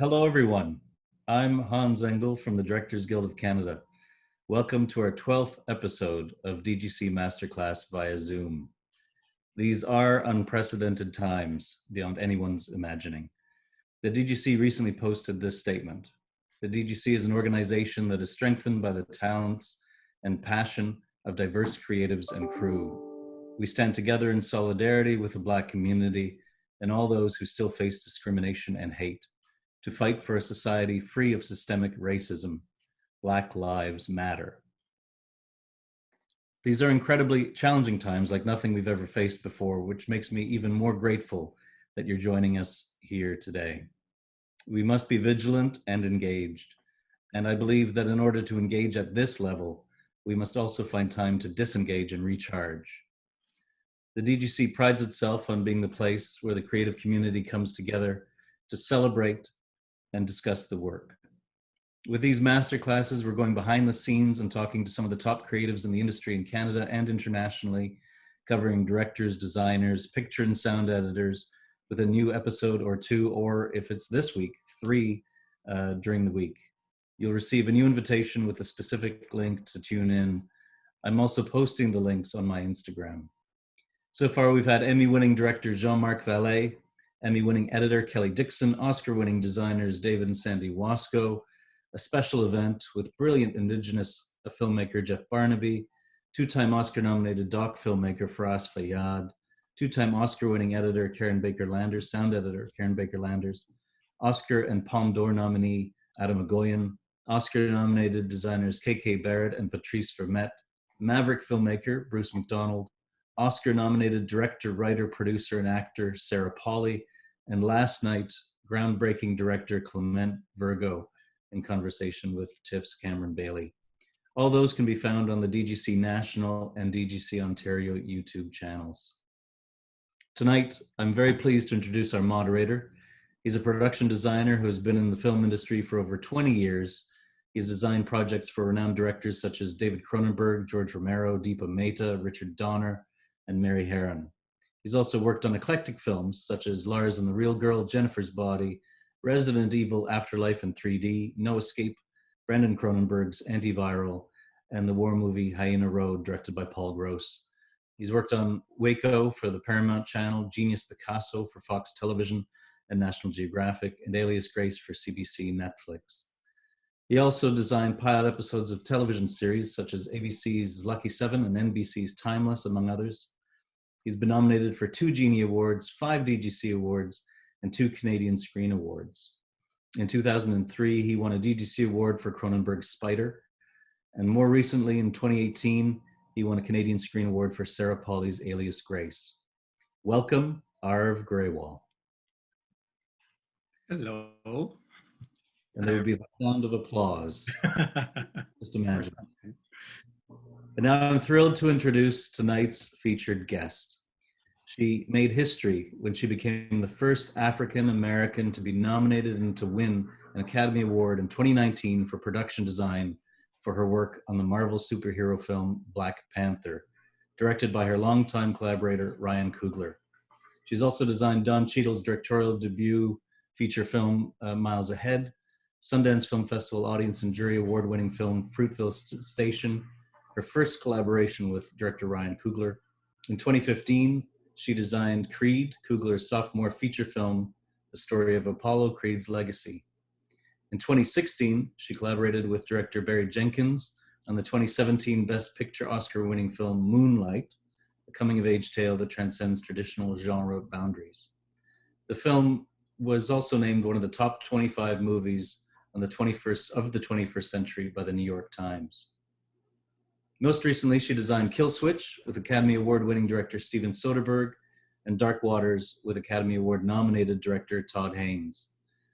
Hello, everyone. I'm Hans Engel from the Directors Guild of Canada. Welcome to our 12th episode of DGC Masterclass via Zoom. These are unprecedented times beyond anyone's imagining. The DGC recently posted this statement. The DGC is an organization that is strengthened by the talents and passion of diverse creatives and crew. We stand together in solidarity with the Black community and all those who still face discrimination and hate, to fight for a society free of systemic racism. Black Lives Matter. These are incredibly challenging times like nothing we've ever faced before, which makes me even more grateful that you're joining us here today. We must be vigilant and engaged. And I believe that in order to engage at this level, we must also find time to disengage and recharge. The DGC prides itself on being the place where the creative community comes together to celebrate and discuss the work. With these masterclasses, we're going behind the scenes and talking to some of the top creatives in the industry in Canada and internationally, covering directors, designers, picture and sound editors, with a new episode or two, or if it's this week, 3 during the week. You'll receive a new invitation with a specific link to tune in. I'm also posting the links on my Instagram. So far, we've had Emmy-winning director Jean-Marc Vallée, Emmy-winning editor Kelly Dixon, Oscar-winning designers David and Sandy Wasco, a special event with brilliant Indigenous filmmaker Jeff Barnaby, 2-time Oscar-nominated doc filmmaker Faraz Fayyad, 2-time Oscar-winning editor Karen Baker-Landers, sound editor Karen Baker-Landers, Oscar and Palme d'Or nominee Adam Agoyan, Oscar-nominated designers KK Barrett and Patrice Vermette, maverick filmmaker Bruce McDonald, Oscar-nominated director, writer, producer, and actor Sarah Polley, and last night, groundbreaking director Clement Virgo in conversation with TIFF's Cameron Bailey. All those can be found on the DGC National and DGC Ontario YouTube channels. Tonight, I'm very pleased to introduce our moderator. He's a production designer who has been in the film industry for over 20 years. He's designed projects for renowned directors such as David Cronenberg, George Romero, Deepa Mehta, Richard Donner, and Mary Harron. He's also worked on eclectic films such as Lars and the Real Girl, Jennifer's Body, Resident Evil Afterlife in 3D, No Escape, Brandon Cronenberg's Antiviral, and the war movie Hyena Road, directed by Paul Gross. He's worked on Waco for the Paramount Channel, Genius Picasso for Fox Television and National Geographic, and Alias Grace for CBC Netflix. He also designed pilot episodes of television series such as ABC's Lucky 7 and NBC's Timeless, among others. He's been nominated for 2 Genie Awards, 5 DGC Awards, and 2 Canadian Screen Awards. In 2003, he won a DGC Award for Cronenberg's Spider, and more recently, in 2018, he won a Canadian Screen Award for Sarah Polley's Alias Grace. Welcome, Arv Greywal. Hello. And there would be the sound of applause. Just imagine. And now I'm thrilled to introduce tonight's featured guest. She made history when she became the first African American to be nominated and to win an Academy Award in 2019 for production design for her work on the Marvel superhero film Black Panther, directed by her longtime collaborator Ryan Coogler. She's also designed Don Cheadle's directorial debut feature film Miles Ahead, Sundance Film Festival Audience and Jury Award-winning film Fruitville Station, her first collaboration with director Ryan Coogler. In 2015, she designed Creed, Coogler's sophomore feature film, the story of Apollo Creed's legacy. In 2016, she collaborated with director Barry Jenkins on the 2017 Best Picture Oscar-winning film Moonlight, a coming-of-age tale that transcends traditional genre boundaries. The film was also named one of the top 25 movies on the 21st century by the New York Times. Most recently, she designed Kill Switch with Academy Award-winning director Steven Soderbergh and Dark Waters with Academy Award-nominated director Todd Haynes.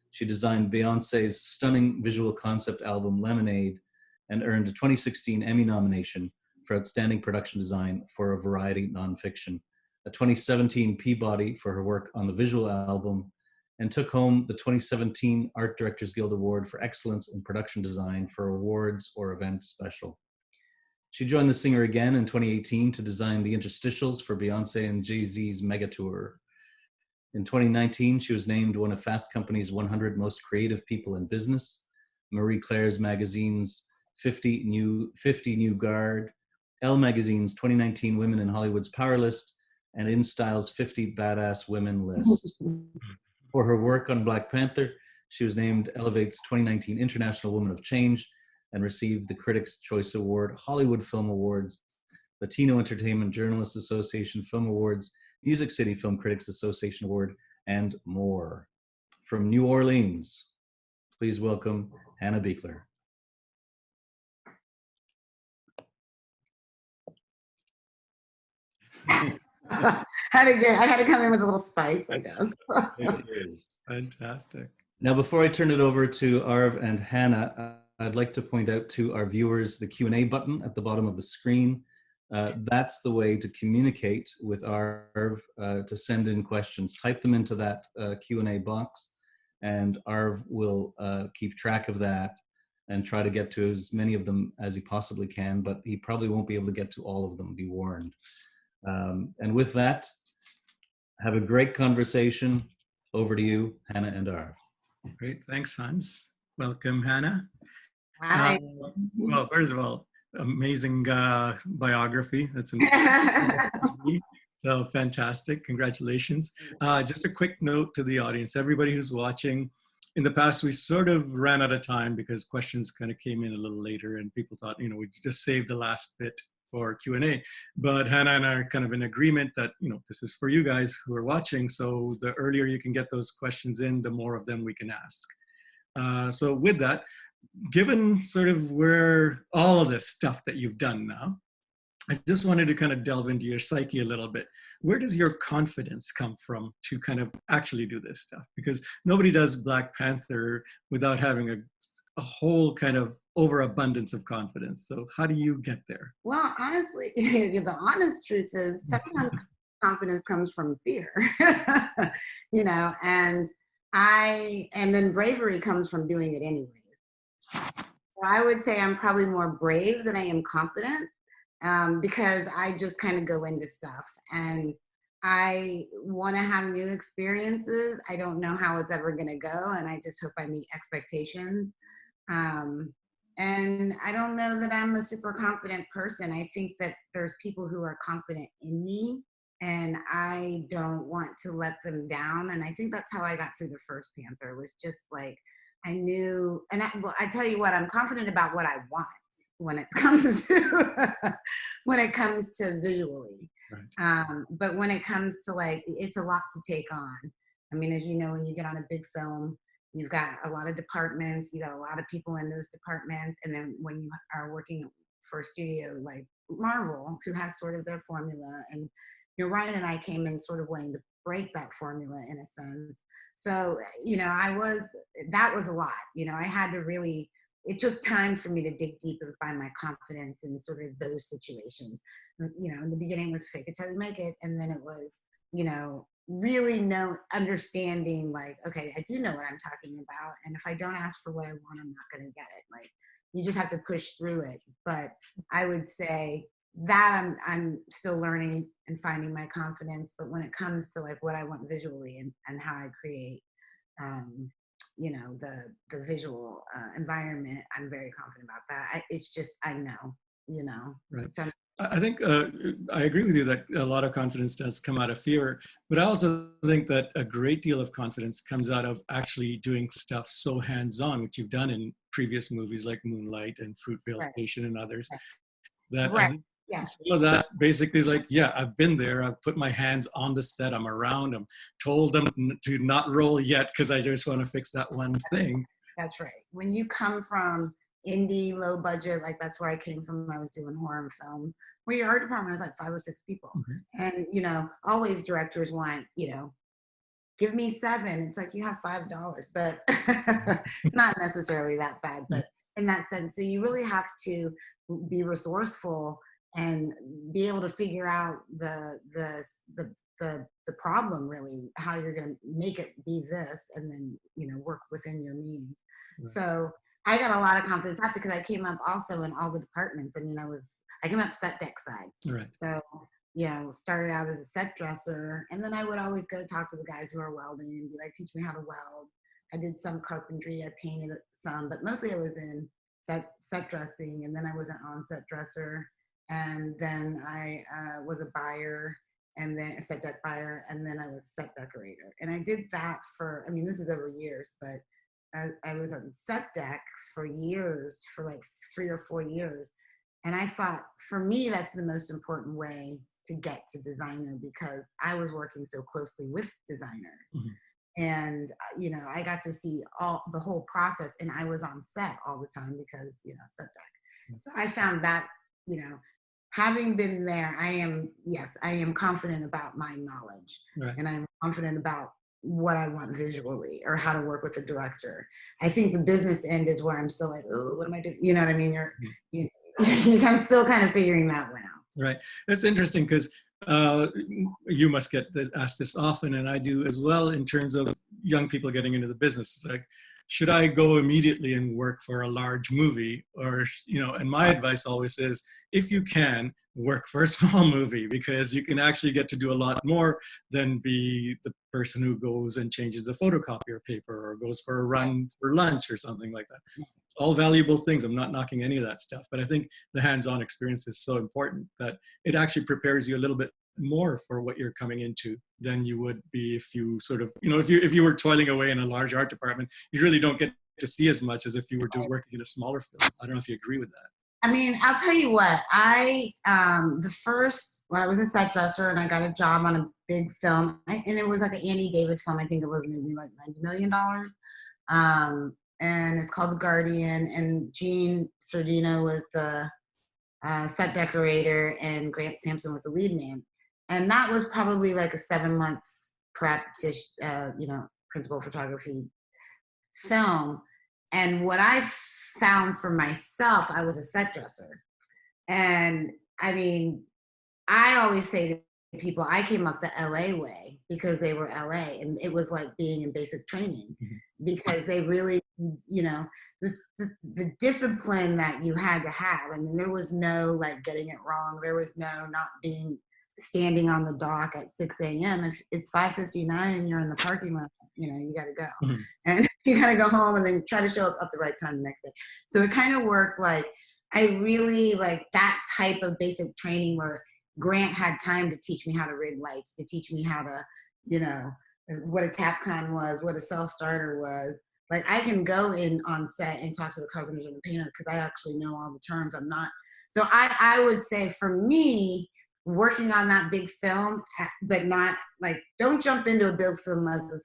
She designed Beyoncé's stunning visual concept album Lemonade and earned a 2016 Emmy nomination for Outstanding Production Design for a Variety Nonfiction, a 2017 Peabody for her work on the visual album, and took home the 2017 Art Directors Guild Award for Excellence in Production Design for Awards or Event Special. She joined the singer again in 2018 to design the interstitials for Beyoncé and Jay-Z's Mega Tour. In 2019, she was named one of Fast Company's 100 most creative people in business, Marie Claire's magazine's 50 New Guard, Elle magazine's 2019 Women in Hollywood's Power List, and InStyle's 50 Badass Women list. For her work on Black Panther, she was named Elevate's 2019 International Woman of Change and received the Critics' Choice Award, Hollywood Film Awards, Latino Entertainment Journalists Association Film Awards, Music City Film Critics Association Award, and more. From New Orleans, please welcome Hannah Beachler. I had to come in with a little spice, I guess. There she is. Fantastic. Now, before I turn it over to Arv and Hannah, I'd like to point out to our viewers the Q&A button at the bottom of the screen. That's the way to communicate with Arv, to send in questions. Type them into that Q&A box, and Arv will keep track of that and try to get to as many of them as he possibly can, but he probably won't be able to get to all of them, be warned. And with that, have a great conversation. Over to you, Hannah and Arv. Great. Thanks, Hans. Welcome, Hannah. Hi. Well, first of all, amazing biography. That's so fantastic. Congratulations. Just a quick note to the audience, everybody who's watching. In the past, we sort of ran out of time because questions kind of came in a little later and people thought, we'd just save the last bit for Q&A. But Hannah and I are kind of in agreement that, this is for you guys who are watching. So the earlier you can get those questions in, the more of them we can ask. So with that, given sort of where all of this stuff that you've done now, I just wanted to kind of delve into your psyche a little bit. Where does your confidence come from to kind of actually do this stuff? Because nobody does Black Panther without having a whole kind of overabundance of confidence. So how do you get there? Well, honestly, the honest truth is sometimes confidence comes from fear, and then bravery comes from doing it anyways. So I would say I'm probably more brave than I am confident, because I just kind of go into stuff and I want to have new experiences. I don't know how it's ever going to go, and I just hope I meet expectations. And I don't know that I'm a super confident person. I think that there's people who are confident in me, and I don't want to let them down. And I think that's how I got through the first Panther, was just like, I knew, and I tell you what, I'm confident about what I want when it comes to visually. Right. But when it comes to it's a lot to take on. I mean, as you know, when you get on a big film, you've got a lot of departments, you got a lot of people in those departments. And then when you are working for a studio like Marvel, who has sort of their formula, and Ryan and I came in sort of wanting to break that formula in a sense. So, that was a lot. I had to really, it took time for me to dig deep and find my confidence in sort of those situations. In the beginning it was fake it till you make it. And then it was, really understanding okay, I do know what I'm talking about. And if I don't ask for what I want, I'm not going to get it. You just have to push through it. But I would say that I'm still learning and finding my confidence. But when it comes to what I want visually and how I create, the visual environment, I'm very confident about that. It's just, I know. Right. So, I think I agree with you that a lot of confidence does come out of fear, but I also think that a great deal of confidence comes out of actually doing stuff so hands-on, which you've done in previous movies like Moonlight and Fruitvale right. Station and others. Right. That Right. I think Yeah. some of that basically is yeah, I've been there. I've put my hands on the set. I'm around. I'm told them to not roll yet because I just want to fix that one thing. That's right. When you come from indie, low budget, that's where I came from. I was doing horror films where your art department is 5 or 6 people. Mm-hmm. And, always directors want, give me 7. It's you have $5, but not necessarily that bad, but in that sense. So you really have to be resourceful and be able to figure out the problem, really, how you're going to make it be this, and then, work within your means. Right. So I got a lot of confidence because I came up also in all the departments. I mean, I came up set deck side. Right. So started out as a set dresser, and then I would always go talk to the guys who are welding and be like, teach me how to weld. I did some carpentry, I painted some, but mostly I was in set dressing, and then I was an on-set dresser, and then I was a buyer, and then a set deck buyer, and then I was set decorator. And I did that for, I mean, this is over years, but I was on set deck for years, for like 3 or 4 years. And I thought, for me, that's the most important way to get to designer, because I was working so closely with designers. Mm-hmm. And, I got to see the whole process, and I was on set all the time because, set deck. Mm-hmm. So I found that, having been there, I am confident about my knowledge. Right. And I'm confident about what I want visually, or how to work with the director. I think the business end is where I'm still like, oh, what am I doing? You know what I mean? I'm still kind of figuring that one out. Right. That's interesting, because you must get asked this often, and I do as well, in terms of young people getting into the business. It's like, should I go immediately and work for a large movie? Or, and my advice always is, if you can, work for a small movie, because you can actually get to do a lot more than be the person who goes and changes the photocopier paper, or goes for a run for lunch or something like that. All valuable things. I'm not knocking any of that stuff, but I think the hands-on experience is so important that it actually prepares you a little bit more for what you're coming into than you would be if you sort of, if you were toiling away in a large art department. You really don't get to see as much as if you were working in a smaller film. I don't know if you agree with that. I mean, I'll tell you what, when I was a set dresser and I got a job on a big film, and it was like an Andy Davis film, I think it was maybe like $90 million. And it's called The Guardian, and Gene Sardino was the set decorator, and Grant Sampson was the lead man. And that was probably like a 7-month prep to, principal photography film. And what I found for myself, I was a set dresser. And I mean, I always say to people, I came up the LA way because they were LA, and it was like being in basic training, because they really, the discipline that you had to have. I mean, there was no like getting it wrong. There was no not standing on the dock at 6 a.m. If it's 5:59 and you're in the parking lot, you got to go. Mm-hmm. And you got to go home and then try to show up at the right time the next day. So it kind of worked like, I really like that type of basic training where Grant had time to teach me how to rig lights, to teach me how to, what a Tapcon was, what a self-starter was. Like, I can go in on set and talk to the carpenters and the painter because I actually know all the terms. So I would say for me, working on that big film, but not like, don't jump into a big film as a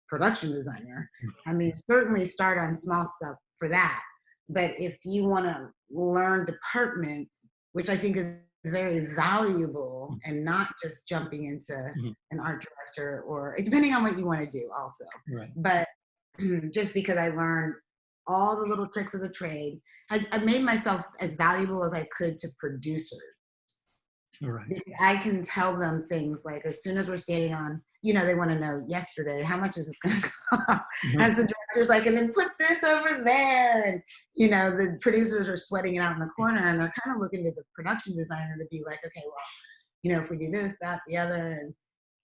production designer. I mean, certainly start on small stuff for that. But if you want to learn departments, which I think is very valuable, and not just jumping into an art director, or depending on what you want to do also. Right. But just because I learned all the little tricks of the trade, I made myself as valuable as I could to producers. Right. I can tell them things like, as soon as we're standing on, they want to know yesterday, how much is this going to cost? As the director's like, and then put this over there. And, the producers are sweating it out in the corner, and they're kind of looking to the production designer to be like, okay, well, if we do this, that, the other, and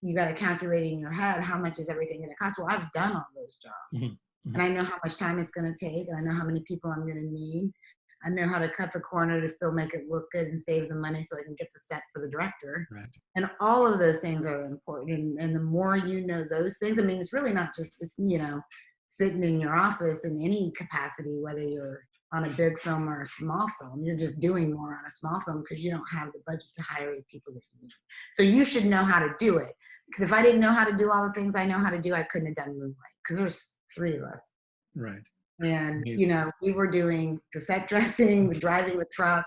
you got to calculate in your head, how much is everything going to cost? Well, I've done all those jobs, and I know how much time it's going to take, and I know how many people I'm going to need. I know how to cut the corner to still make it look good and save the money so I can get the set for the director. Right. And all of those things are important. And the more you know those things, I mean, it's really not just, it's, sitting in your office in any capacity, whether you're on a big film or a small film, you're just doing more on a small film because you don't have the budget to hire the people that you need. So you should know how to do it. Because if I didn't know how to do all the things I know how to do, I couldn't have done Moonlight, because there's 3 of us. Right. And, we were doing the set dressing, the driving the truck,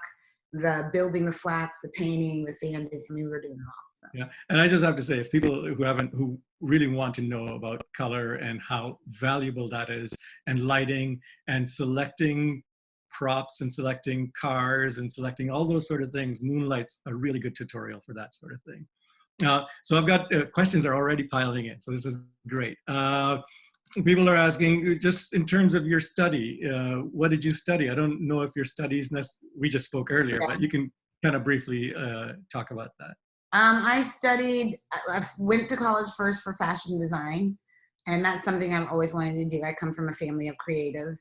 the building the flats, the painting, the sanding. I mean, we were doing it all. So. Yeah. And I just have to say, if people who really want to know about color and how valuable that is, and lighting, and selecting props, and selecting cars, and selecting all those sort of things, Moonlight's a really good tutorial for that sort of thing. So I've got questions are already piling in. So this is great. People are asking, just in terms of your study, what did you study? I don't know if your studies, we just spoke earlier, but you can kind of briefly talk about that. I went to college first for fashion design, and that's something I've always wanted to do. I come from a family of creatives,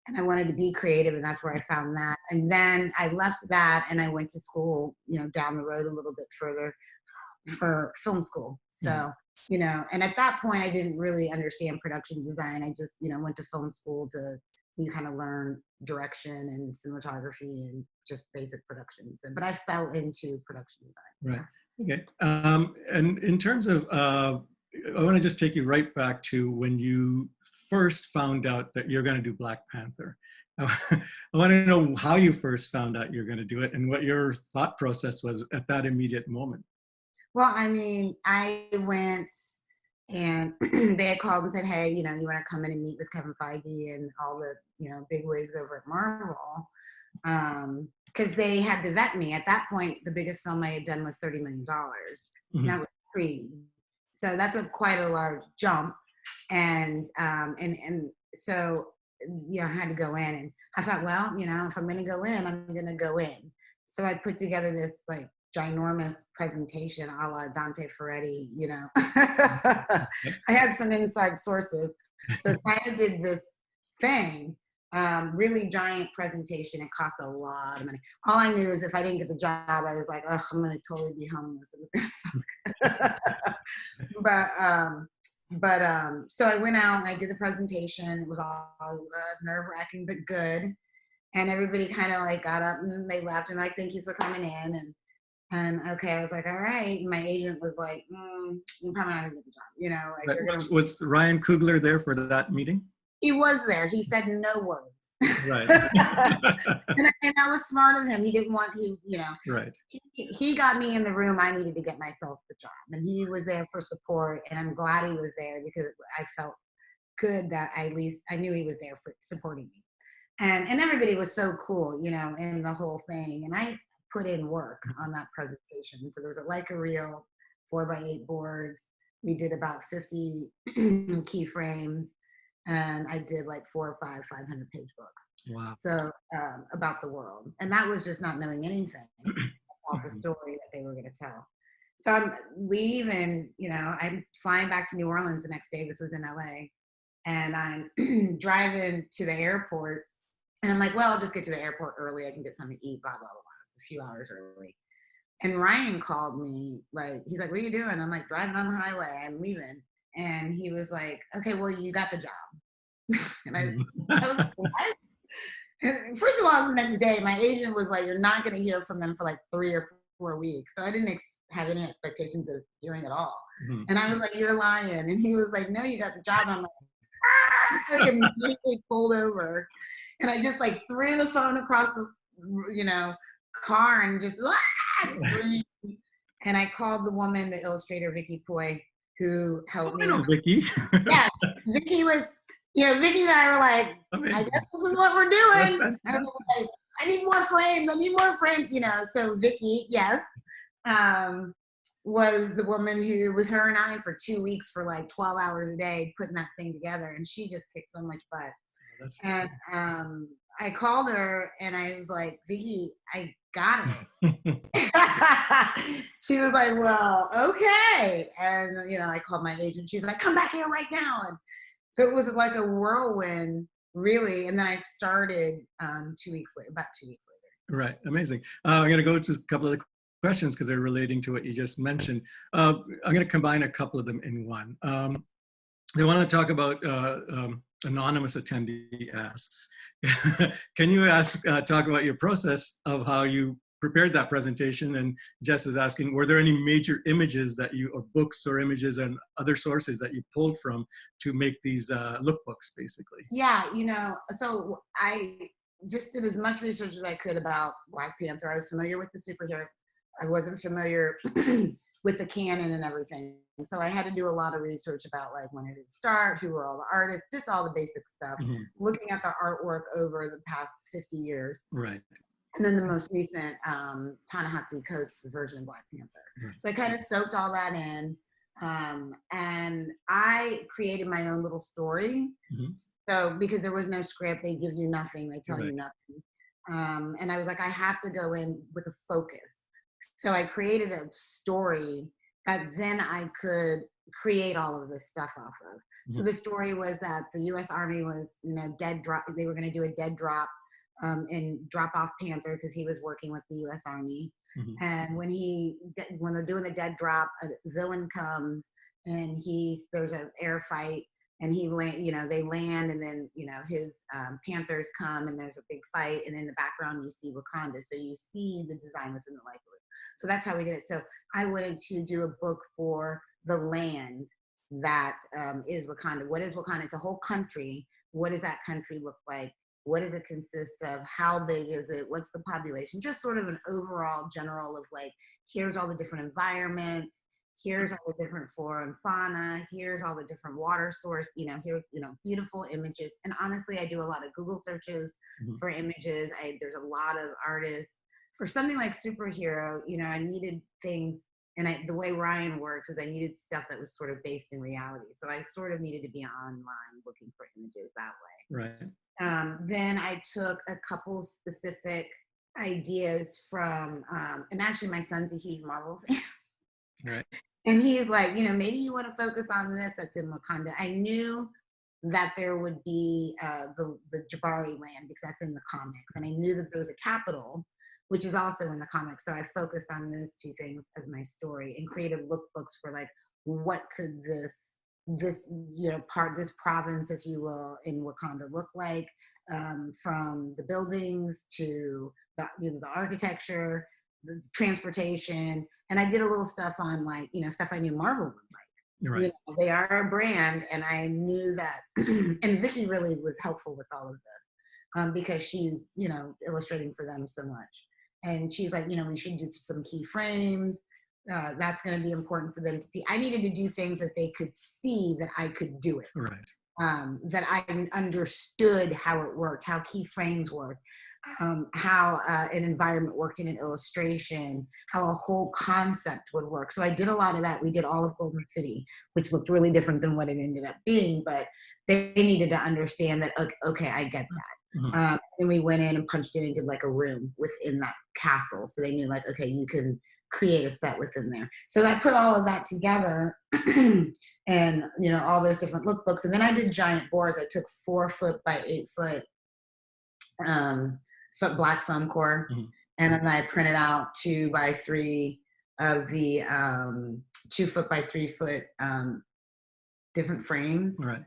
and I wanted to be creative, and that's where I found that. And then I left that, and I went to school, down the road a little bit further for film school. So, and at that point, I didn't really understand production design. I just, went to film school to you kind of learn direction and cinematography and just basic production. So, but I fell into production design. Right. Okay. And in terms of, I want to just take you right back to when you first found out that you're going to do Black Panther. I want to know how you first found out you're going to do it and what your thought process was at that immediate moment. Well, I mean, I went and they had called and said, hey, you want to come in and meet with Kevin Feige and all the, big wigs over at Marvel. Because they had to vet me. At that point, the biggest film I had done was $30 million. And that was Creed. So that's quite a large jump. And so, I had to go in. And I thought, well, if I'm going to go in, I'm going to go in. So I put together this like ginormous presentation a la Dante Ferretti, I had some inside sources. So I kind of did this thing, really giant presentation. It cost a lot of money. All I knew is if I didn't get the job, I was like, oh, I'm going to totally be homeless. It was gonna suck. But so I went out and I did the presentation. It was all nerve-wracking, but good. And everybody kind of like got up and they left and like, thank you for coming in. And okay, I was like, all right. And my agent was like, you're probably not gonna get the job, like they're gonna. Was Ryan Coogler there for that meeting? He was there. He said no words. Right. and that was smart of him. He didn't want Right. He got me in the room. I needed to get myself the job, and he was there for support. And I'm glad he was there because I felt good that at least I knew he was there for supporting me. And everybody was so cool, in the whole thing. And I put in work on that presentation. So there was a Leica reel, 4x8 boards. We did about 50 keyframes, and I did like 4 or 5 500-page books. Wow. So about the world, and that was just not knowing anything about the story that they were going to tell. So I'm leaving, I'm flying back to New Orleans the next day. This was in LA, and I'm driving to the airport, and I'm like, well, I'll just get to the airport early. I can get something to eat, blah, blah, blah. It's a few hours early. And Ryan called me, he's like, what are you doing? I'm like, driving on the highway. I'm leaving. And he was like, okay, well, you got the job. And I was like, what? And first of all, the next day, my agent was like, you're not going to hear from them for like 3 or 4 weeks. So I didn't have any expectations of hearing at all. And I was like, you're lying. And he was like, no, you got the job. And I'm like, I immediately pulled over. And I just like threw the phone across the, car and just screamed. And I called the woman, the illustrator, Vicky Poi, who helped me. I know Vicky. Yeah, Vicky was, Vicky and I were like, amazing. I guess this is what we're doing. I was like, I need more frames. So Vicky, yes, was the woman who was her and I for 2 weeks for like 12 hours a day putting that thing together. And she just kicked so much butt. And I called her and I was like, Vicky, I got it. She was like, well, okay. And, I called my agent. She's like, come back here right now. And so it was like a whirlwind, really. And then I started about 2 weeks later. Right. Amazing. I'm going to go to a couple of the questions because they're relating to what you just mentioned. I'm going to combine a couple of them in one. They want to talk about anonymous attendee asks. Can you talk about your process of how you prepared that presentation? And Jess is asking, were there any major images or books or images and other sources that you pulled from to make these lookbooks, basically? Yeah, so I just did as much research as I could about Black Panther. I was familiar with the superhero. I wasn't familiar with the canon and everything. So I had to do a lot of research about like when it did start, who were all the artists, just all the basic stuff, looking at the artwork over the past 50 years. Right. And then the most recent Ta-Nehisi Coates version of Black Panther. Right. So I kind of soaked all that in. And I created my own little story. So because there was no script, they give you nothing, they tell you nothing. And I was like, I have to go in with a focus. So I created a story that then I could create all of this stuff off of. So the story was that the U.S. Army was, dead drop. They were going to do a dead drop and drop off Panther because he was working with the U.S. Army. And when they're doing the dead drop, a villain comes and there's an air fight, and they land, and then his Panthers come, and there's a big fight, and in the background you see Wakanda, so you see the design within the light blue. So that's how we did it. So I wanted to do a book for the land that is Wakanda. What is Wakanda? It's a whole country. What does that country look like? What does it consist of? How big is it? What's the population? Just sort of an overall general of like, here's all the different environments. Here's all the different flora and fauna. Here's all the different water source. Here, beautiful images. And honestly, I do a lot of Google searches for images. There's a lot of artists. For something like superhero, I needed things. And the way Ryan works is I needed stuff that was sort of based in reality. So I sort of needed to be online looking for images that way. Right. Then I took a couple specific ideas from, and actually my son's a huge Marvel fan. Right. And he's like, maybe you want to focus on this that's in Wakanda. I knew that there would be the Jabari land because that's in the comics. And I knew that there was a capital, which is also in the comics. So I focused on those two things as my story and created lookbooks for like, what could this province, if you will, in Wakanda look like, from the buildings to the architecture, the transportation. And I did a little stuff on like, stuff I knew Marvel would like. Right. They are a brand, and I knew that, and Vicky really was helpful with all of this because she's, illustrating for them so much. And she's like, we should do some key frames. That's going to be important for them to see. I needed to do things that they could see that I could do it. Right. That I understood how it worked, how key frames worked, how an environment worked in an illustration, how a whole concept would work. So I did a lot of that. We did all of Golden City, which looked really different than what it ended up being, but they needed to understand that, okay, I get that. And we went in and punched in and did like a room within that castle. So they knew like, okay, you can create a set within there. So I put all of that together and, all those different lookbooks. And then I did giant boards. I took 4 foot by 8 foot black foam core. And then I printed out 2 by 3 of the 2 foot by 3 foot different frames. Right.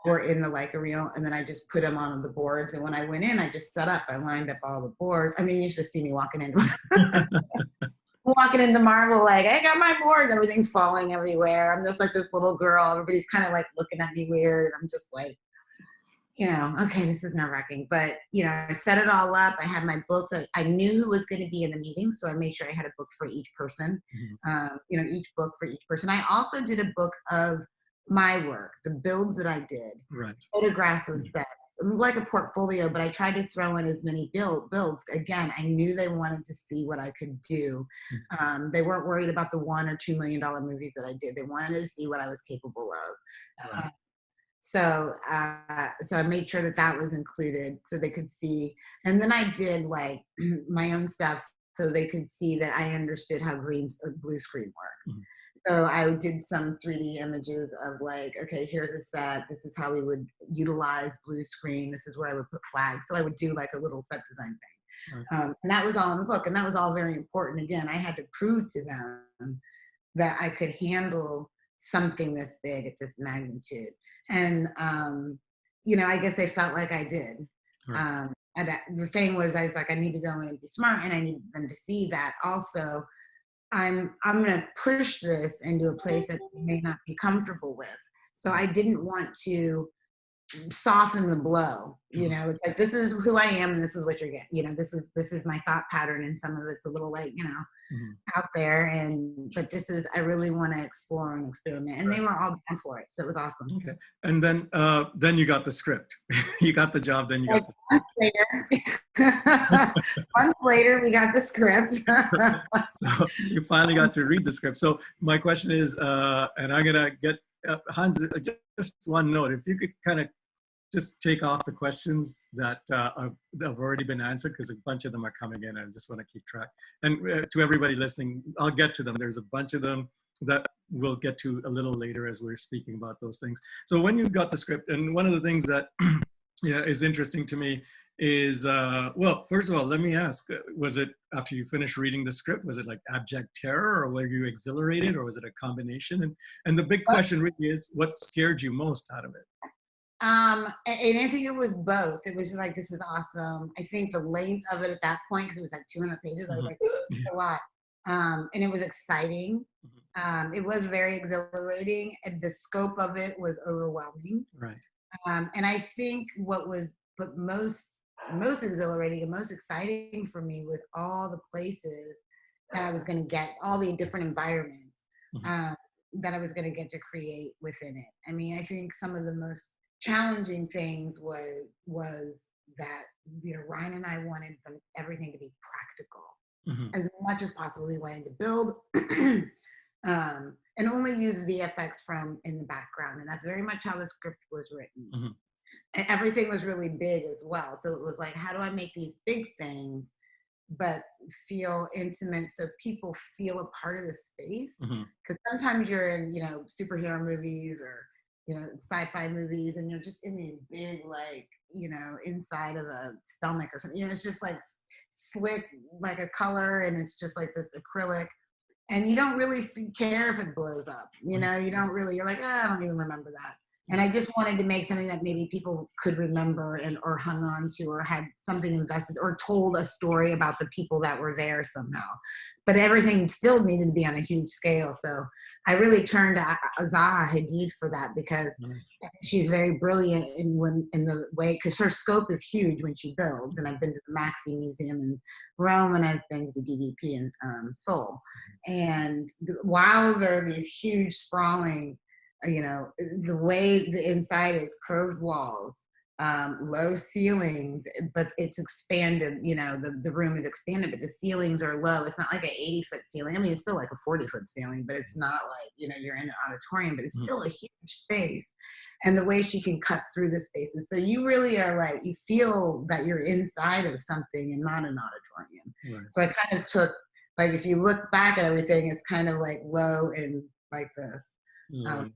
Or in the Leica reel, and then I just put them on the boards. And when I went in, I just set up. I lined up all the boards. I mean, you should see me walking into Marvel, like, I got my boards. Everything's falling everywhere. I'm just like this little girl. Everybody's kind of like looking at me weird. I'm just like, okay, this is nerve-wracking. But, I set it all up. I had my books. I knew who was going to be in the meeting, so I made sure I had a book for each person, each book for each person. I also did a book of my work, the builds that I did, right. Photographs of sets, like a portfolio, but I tried to throw in as many builds. Again, I knew they wanted to see what I could do. They weren't worried about the $1 or $2 million movies that I did. They wanted to see what I was capable of. Right. So I made sure that was included so they could see. And then I did like my own stuff so they could see that I understood how green or blue screen worked. So I did some 3D images of like, okay, here's a set. This is how we would utilize blue screen. This is where I would put flags. So I would do like a little set design thing. Right. And that was all in the book. And that was all very important. Again, I had to prove to them that I could handle something this big at this magnitude. And, I guess they felt like I did. Right. And the thing was, I was like, I need to go in and be smart, and I need them to see that also. I'm going to push this into a place that they may not be comfortable with. So I didn't want to soften the blow. It's like, this is who I am and this is what you're getting. This is my thought pattern, and some of it's a little like, out there. But I really want to explore and experiment. And they were all down for it. So it was awesome. Okay. And then you got the script. You got the job, then you got the script. Months later, we got the script. So you finally got to read the script. So my question is, and I'm going to get Hans, just one note, if you could kind of just take off the questions that have already been answered, because a bunch of them are coming in. I just want to keep track. And to everybody listening, I'll get to them. There's a bunch of them that we'll get to a little later as we're speaking about those things. So when you got the script, and one of the things that yeah, is interesting to me is, well, first of all, let me ask, was it after you finished reading the script, was it like abject terror, or were you exhilarated, or was it a combination? And the big question really is, what scared you most out of it? And I think it was both. It was like, this is awesome. I think the length of it at that point, because it was like 200 pages, I was like, it's a lot. And it was exciting. It was very exhilarating, and the scope of it was overwhelming. Right. And I think what was most exhilarating and most exciting for me was all the places that I was going to get, all the different environments that I was going to get to create within it. I mean, I think some of the most challenging things was that, you know, Ryan and I wanted everything to be practical as much as possible. We wanted to build and only use VFX from in the background, and that's very much how the script was written. And everything was really big as well, so it was like, how do I make these big things but feel intimate, so people feel a part of the space? Because sometimes you're in, you know, superhero movies or, you know, sci-fi movies, and you're just in these big, like, you know, inside of a stomach or something, you know, it's just like slick, like a color, and it's just like this acrylic, and you don't really care if it blows up, you know, you don't really, you're like, I don't even remember that. And I just wanted to make something that maybe people could remember and or hung on to, or had something invested, or told a story about the people that were there somehow. But everything still needed to be on a huge scale. So I really turned to Zaha Hadid for that, because she's very brilliant in the way, because her scope is huge when she builds. And I've been to the Maxi Museum in Rome, and I've been to the DDP in Seoul. And while there are these huge sprawling, you know, the way the inside is, curved walls, low ceilings, but it's expanded, you know, the room is expanded, but the ceilings are low. It's not like an 80-foot ceiling. I mean, it's still like a 40-foot ceiling, but it's not like, you know, you're in an auditorium, but it's still a huge space. And the way she can cut through the spaces. So you really are like, you feel that you're inside of something and not an auditorium. Right. So I kind of took, like, if you look back at everything, it's kind of like low and like this. And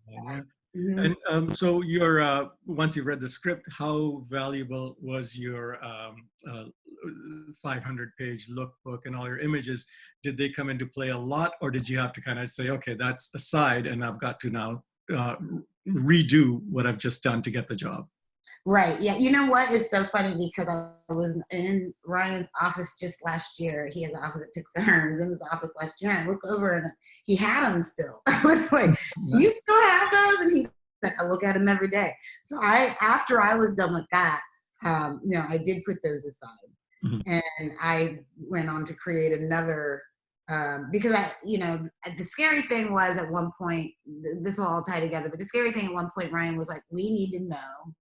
so your once you read the script, how valuable was your 500-page lookbook and all your images? Did they come into play a lot, or did you have to kind of say, okay, that's aside, and I've got to now redo what I've just done to get the job? Right. Yeah. You know what? It's so funny, because I was in Ryan's office just last year. He has an office at Pixar. I was in his office last year, and I look over and he had them still. I was like, you still have those? And he's like, I look at them every day. So after I was done with that, you know, I did put those aside. And I went on to create another, because you know, the scary thing was at one point, this will all tie together, but the scary thing at one point, Ryan was like, we need to know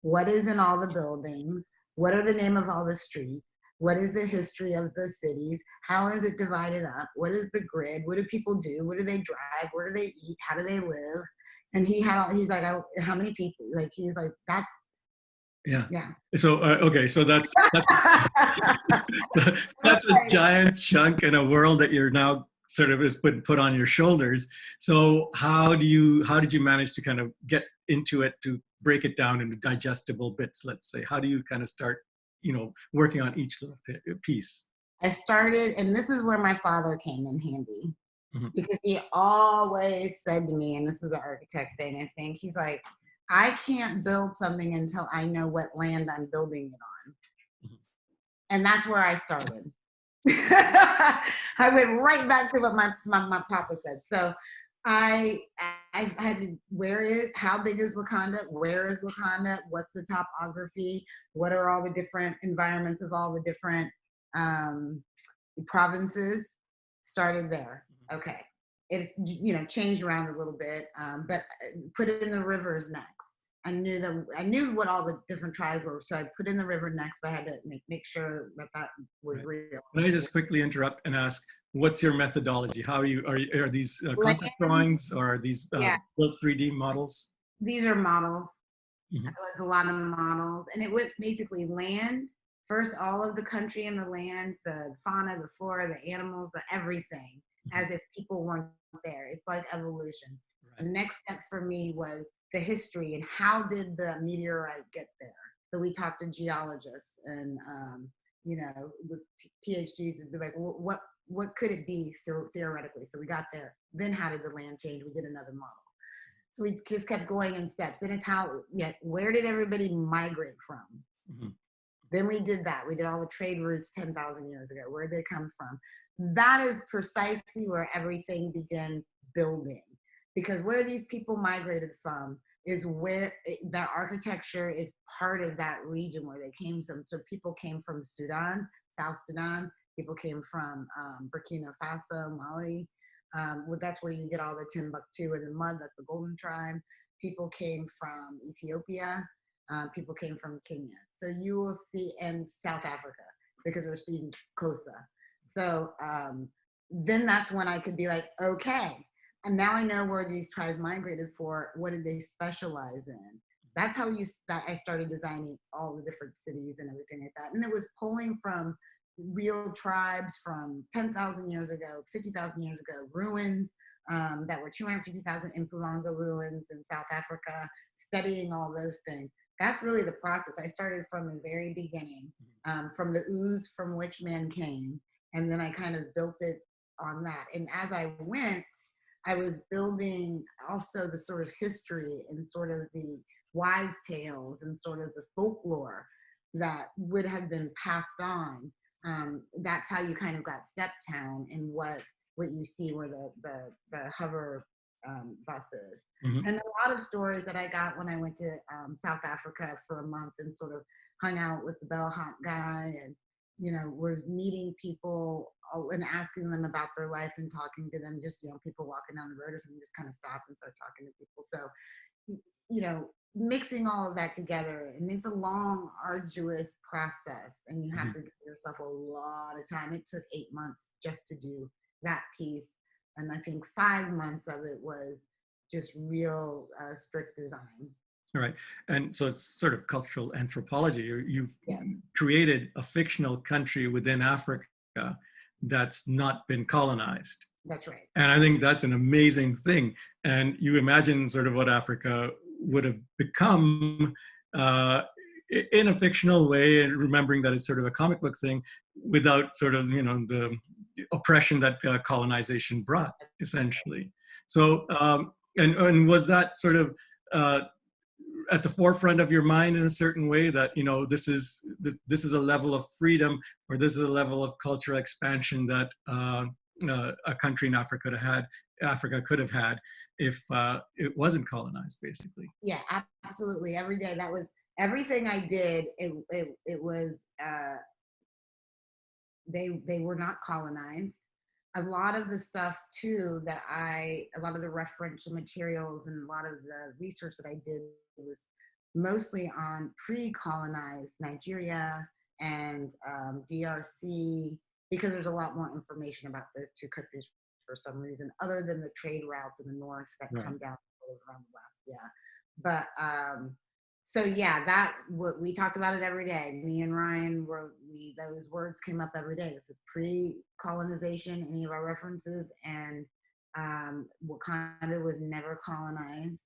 what is in all the buildings, what are the name of all the streets, what is the history of the cities, how is it divided up, what is the grid, what do people do, what do they drive, where do they eat, how do they live? And he's like, how many people? Like, he's like, that's, yeah. So okay, so that's that's a giant chunk in a world that you're now sort of is put on your shoulders. So how did you manage to kind of get into it, to break it down into digestible bits, let's say? How do you kind of start, you know, working on each little piece? I started, and this is where my father came in handy, because he always said to me, and this is an architect thing, I think, he's like, I can't build something until I know what land I'm building it on. And that's where I started. I went right back to what my papa said. So I had to, how big is Wakanda? Where is Wakanda? What's the topography? What are all the different environments of all the different provinces? Started there. Okay. It, you know, changed around a little bit, but put it in the rivers next. I knew what all the different tribes were, so I put in the river next, but I had to make sure that was real. Can I just quickly interrupt and ask, what's your methodology? How are these concept drawings, or are these built 3D models? These are models. Mhm. like a lot of models, and it would basically land first, all of the country and the land, the fauna, the flora, the animals, the everything, Mhm. as if people weren't there. It's like evolution. The Right. next step for me was the history and how did the meteorite get there. So we talked to geologists and with PhDs and be like, what could it be theoretically? So we got there. Then how did the land change? We did another model. So we just kept going in steps. Then it's how, where did everybody migrate from? Mhm. Then we did that. We did all the trade routes 10,000 years ago. Where did they come from? That is precisely where everything began building. Because where these people migrated from is where the architecture is part of that region where they came from. So people came from Sudan, South Sudan. People came from Burkina Faso, Mali. That's where you get all the Timbuktu and the mud. That's the Golden Tribe. People came from Ethiopia. People came from Kenya. So you will see, and South Africa, because we're speaking Xhosa. So then that's when I could be like, okay, and now I know where these tribes migrated for. What did they specialize in? That's how I started designing all the different cities and everything like that. And it was pulling from real tribes from 10,000 years ago, 50,000 years ago, ruins that were 250,000 Mpumalanga ruins in South Africa, studying all those things. That's really the process. I started from the very beginning, from the ooze from which man came, and then I kind of built it on that. And as I went, I was building also the sort of history and sort of the wives' tales and sort of the folklore that would have been passed on. That's how you kind of got Steptown and what you see where the hover buses. Mhm. And a lot of stories that I got when I went to South Africa for a month and sort of hung out with the bellhop guy and, we're meeting people and asking them about their life and talking to them, just, people walking down the road or something, just kind of stop and start talking to people. So, mixing all of that together, and it's a long, arduous process, and you have to give yourself a lot of time. It took 8 months just to do that piece. And I think 5 months of it was just real strict design. All right. And so it's sort of cultural anthropology. You've Yes. created a fictional country within Africa that's not been colonized. That's right. And I think that's an amazing thing. And you imagine sort of what Africa would have become in a fictional way, and remembering that it's sort of a comic book thing without sort of, the oppression that colonization brought, essentially. So, and was that sort of at the forefront of your mind in a certain way that, this is a level of freedom, or this is a level of cultural expansion that a country in Africa could have had if it wasn't colonized, basically? Yeah, absolutely. Every day, that was everything I did. It was they were not colonized. A lot of the stuff too a lot of the referential materials and a lot of the research that I did was mostly on pre-colonized Nigeria and DRC, because there's a lot more information about those two countries for some reason, other than the trade routes in the north that Right. come down around the west. Yeah, but so yeah, we talked about it every day. Me and Ryan those words came up every day. This is pre-colonization, any of our references, and Wakanda was never colonized.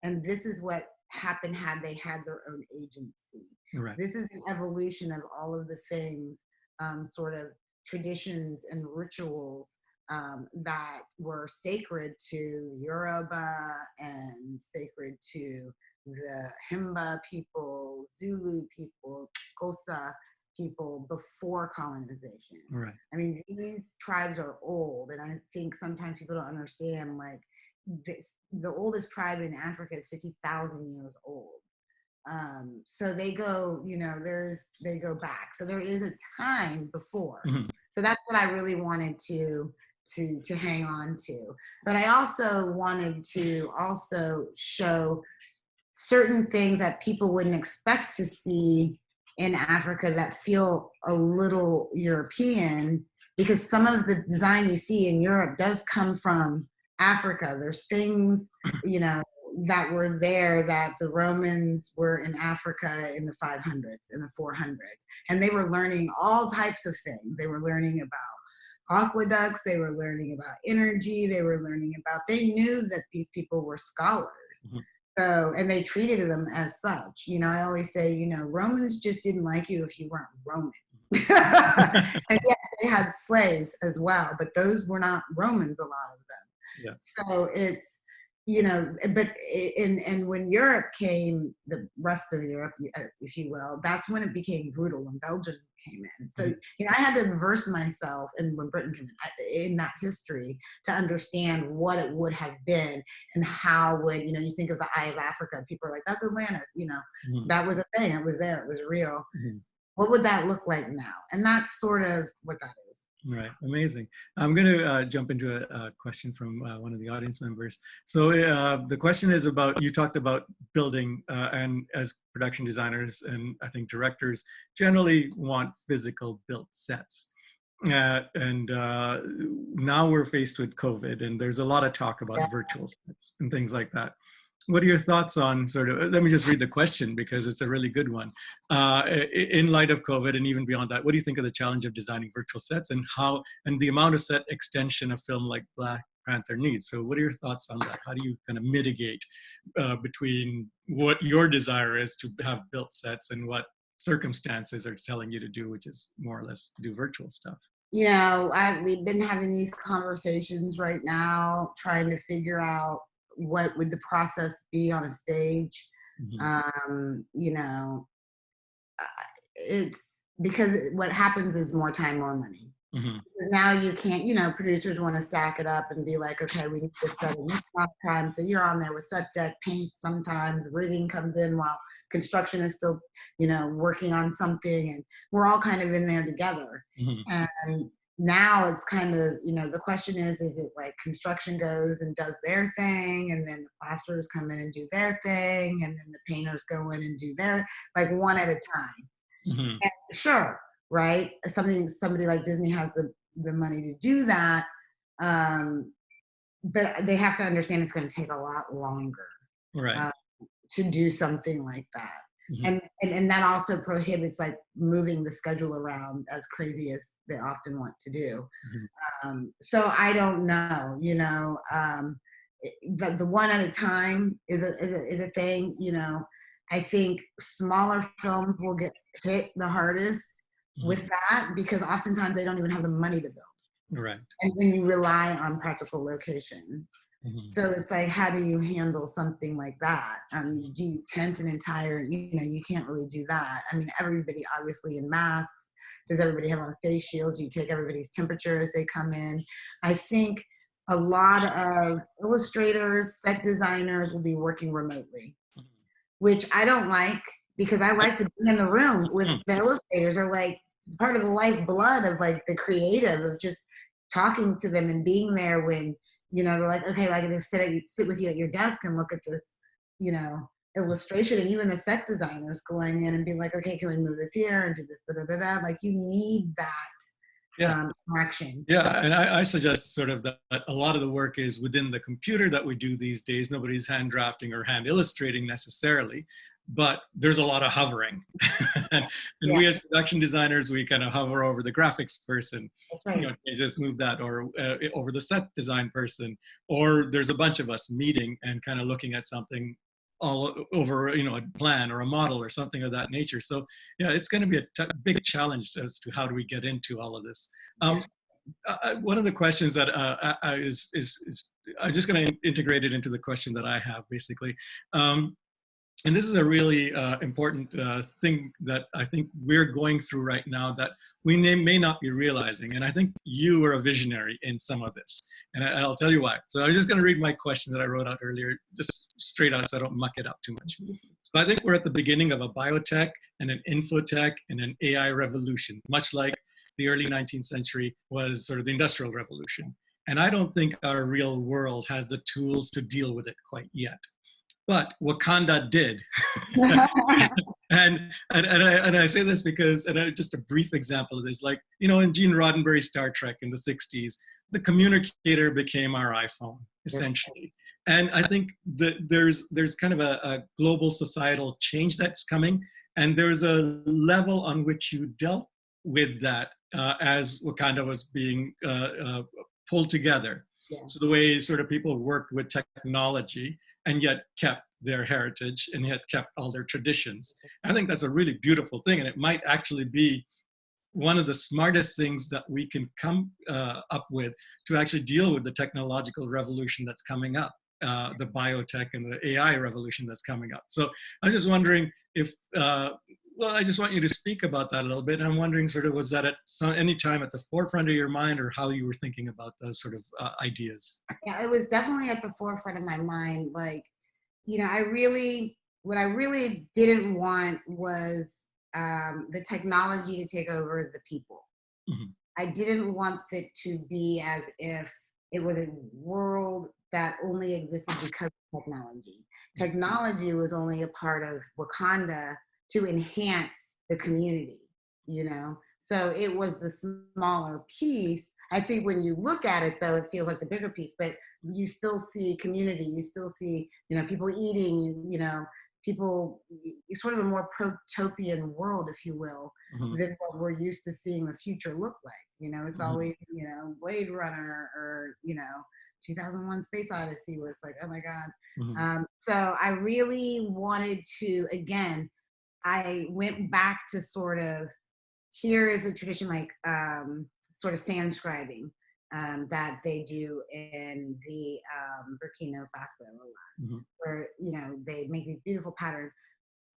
And this is what happened had they had their own agency. Right. This is an evolution of all of the things, sort of traditions and rituals that were sacred to the Yoruba and sacred to the Himba people, Zulu people, Xhosa people before colonization. Right. I mean, these tribes are old, and I think sometimes people don't understand, like, the oldest tribe in Africa is 50,000 years old. So they go, they go back. So there is a time before. Mhm. So that's what I really wanted to hang on to. But I also wanted to show certain things that people wouldn't expect to see in Africa that feel a little European, because some of the design you see in Europe does come from Africa. There's things, that were there that the Romans were in Africa in the 500s, in the 400s, and they were learning all types of things. They were learning about aqueducts, they were learning about energy, they knew that these people were scholars. Mhm. So, and they treated them as such. You know, I always say, you know, Romans just didn't like you if you weren't Roman. And yes, they had slaves as well, but those were not Romans, a lot of them. Yeah. So it's, you know, but and when Europe came, the rest of Europe, if you will, that's when it became brutal, when Belgium came in. So, you know, I had to immerse myself in when Britain came in that history to understand what it would have been and how would, you know, you think of the Eye of Africa, people are like, that's Atlantis, you know, that was a thing, it was there, it was real. What would that look like now? And that's sort of what that is. Right, amazing. I'm going to jump into a question from one of the audience members. So the question is about, you talked about building, and as production designers and I think directors generally want physical built sets. And now we're faced with COVID, and there's a lot of talk about virtual sets and things like that. What are your thoughts on sort of, let me just read the question because it's a really good one. In light of COVID and even beyond that, what do you think of the challenge of designing virtual sets and how, and the amount of set extension a film like Black Panther needs? So what are your thoughts on that? How do you kind of mitigate between what your desire is to have built sets and what circumstances are telling you to do, which is more or less do virtual stuff? You know, we've been having these conversations right now, trying to figure out what would the process be on a stage. You know, it's because what happens is more time, more money. Now you can't, you know, producers want to stack it up and be like, okay, we need to set in this time. So you're on there with set deck, paint, sometimes rigging comes in while construction is still, you know, working on something, and we're all kind of in there together. And now it's kind of, you know, the question is it like construction goes and does their thing, and then the plasterers come in and do their thing, and then the painters go in and do their, like one at a time. And sure, right? Somebody like Disney has the money to do that, but they have to understand it's going to take a lot longer, right, to do something like that. And that also prohibits like moving the schedule around as crazy as they often want to do. So I don't know, you know, the one at a time is a thing, you know. I think smaller films will get hit the hardest with that because oftentimes they don't even have the money to build. Right. And then you rely on practical locations. So it's like, how do you handle something like that? Do you tent an entire, you know, you can't really do that. I mean, everybody obviously in masks. Does everybody have on face shields? You take everybody's temperature as they come in. I think a lot of illustrators, set designers will be working remotely, which I don't like because I like to be in the room with the illustrators, are like part of the lifeblood of like the creative, of just talking to them and being there when, you know, they're like, okay, like I just sit with you at your desk and look at this, you know, illustration. And even the set designers going in and being like, okay, can we move this here and do this, da, da, da, da. Like you need that interaction. Yeah, and I suggest sort of that a lot of the work is within the computer that we do these days. Nobody's hand drafting or hand illustrating necessarily, but there's a lot of hovering. And we as production designers, we kind of hover over the graphics person. You know, you just move that, or over the set design person, or there's a bunch of us meeting and kind of looking at something all over, you know, a plan or a model or something of that nature. So yeah, it's going to be a big challenge as to how do we get into all of this. One of the questions that I'm just going to integrate it into the question that I have basically. And this is a really important thing that I think we're going through right now that we may not be realizing. And I think you are a visionary in some of this. And I'll tell you why. So I'm just going to read my question that I wrote out earlier, just straight out so I don't muck it up too much. So I think we're at the beginning of a biotech and an infotech and an AI revolution, much like the early 19th century was sort of the Industrial Revolution. And I don't think our real world has the tools to deal with it quite yet. But Wakanda did. and I say this because, just a brief example of this, like, you know, in Gene Roddenberry's Star Trek in the 60s, the communicator became our iPhone, essentially. And I think that there's kind of a global societal change that's coming, and there's a level on which you dealt with that as Wakanda was being pulled together. Yeah. So the way sort of people worked with technology and yet kept their heritage and yet kept all their traditions. I think that's a really beautiful thing, and it might actually be one of the smartest things that we can come up with to actually deal with the technological revolution that's coming up, the biotech and the AI revolution that's coming up. So I was just wondering if, well, I just want you to speak about that a little bit. And I'm wondering sort of, was that at any time at the forefront of your mind, or how you were thinking about those sort of ideas? Yeah, it was definitely at the forefront of my mind. Like, you know, what I really didn't want was the technology to take over the people. Mhm. I didn't want it to be as if it was a world that only existed because of technology. Technology was only a part of Wakanda to enhance the community, you know? So it was the smaller piece. I think when you look at it, though, it feels like the bigger piece, but you still see community, you still see, you know, people eating, you know, people, it's sort of a more protopian world, if you will, Mhm. than what we're used to seeing the future look like. You know, it's Mhm. always, you know, Blade Runner or, you know, 2001 Space Odyssey, where it's like, oh my God. Mhm. So I really wanted to, again, I went back to sort of, here is the tradition, like sort of sand scribing that they do in the Burkina Faso a lot, Mhm. where, you know, they make these beautiful patterns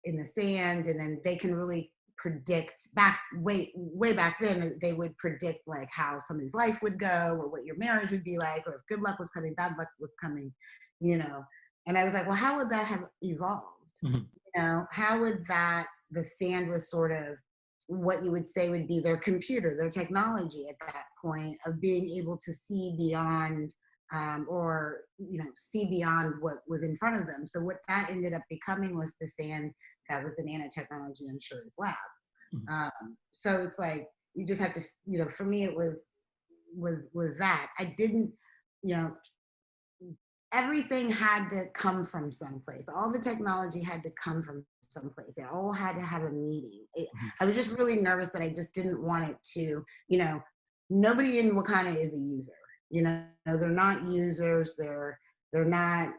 in the sand, and then they can really predict back way back then. They would predict like how somebody's life would go, or what your marriage would be like, or if good luck was coming, bad luck was coming, you know. And I was like, well, how would that have evolved? Mhm. You know, how would that, the sand was sort of what you would say would be their computer, their technology at that point of being able to see beyond, or, you know, see beyond what was in front of them. So what that ended up becoming was the sand that was the nanotechnology in Shuri's lab. Mhm. So it's like you just have to, you know, for me it was that I didn't, you know, everything had to come from someplace. All the technology had to come from someplace. It all had to have a meaning. Mhm. I was just really nervous that I just didn't want it to, you know, nobody in Wakanda is a user. You know, they're not users. They're not,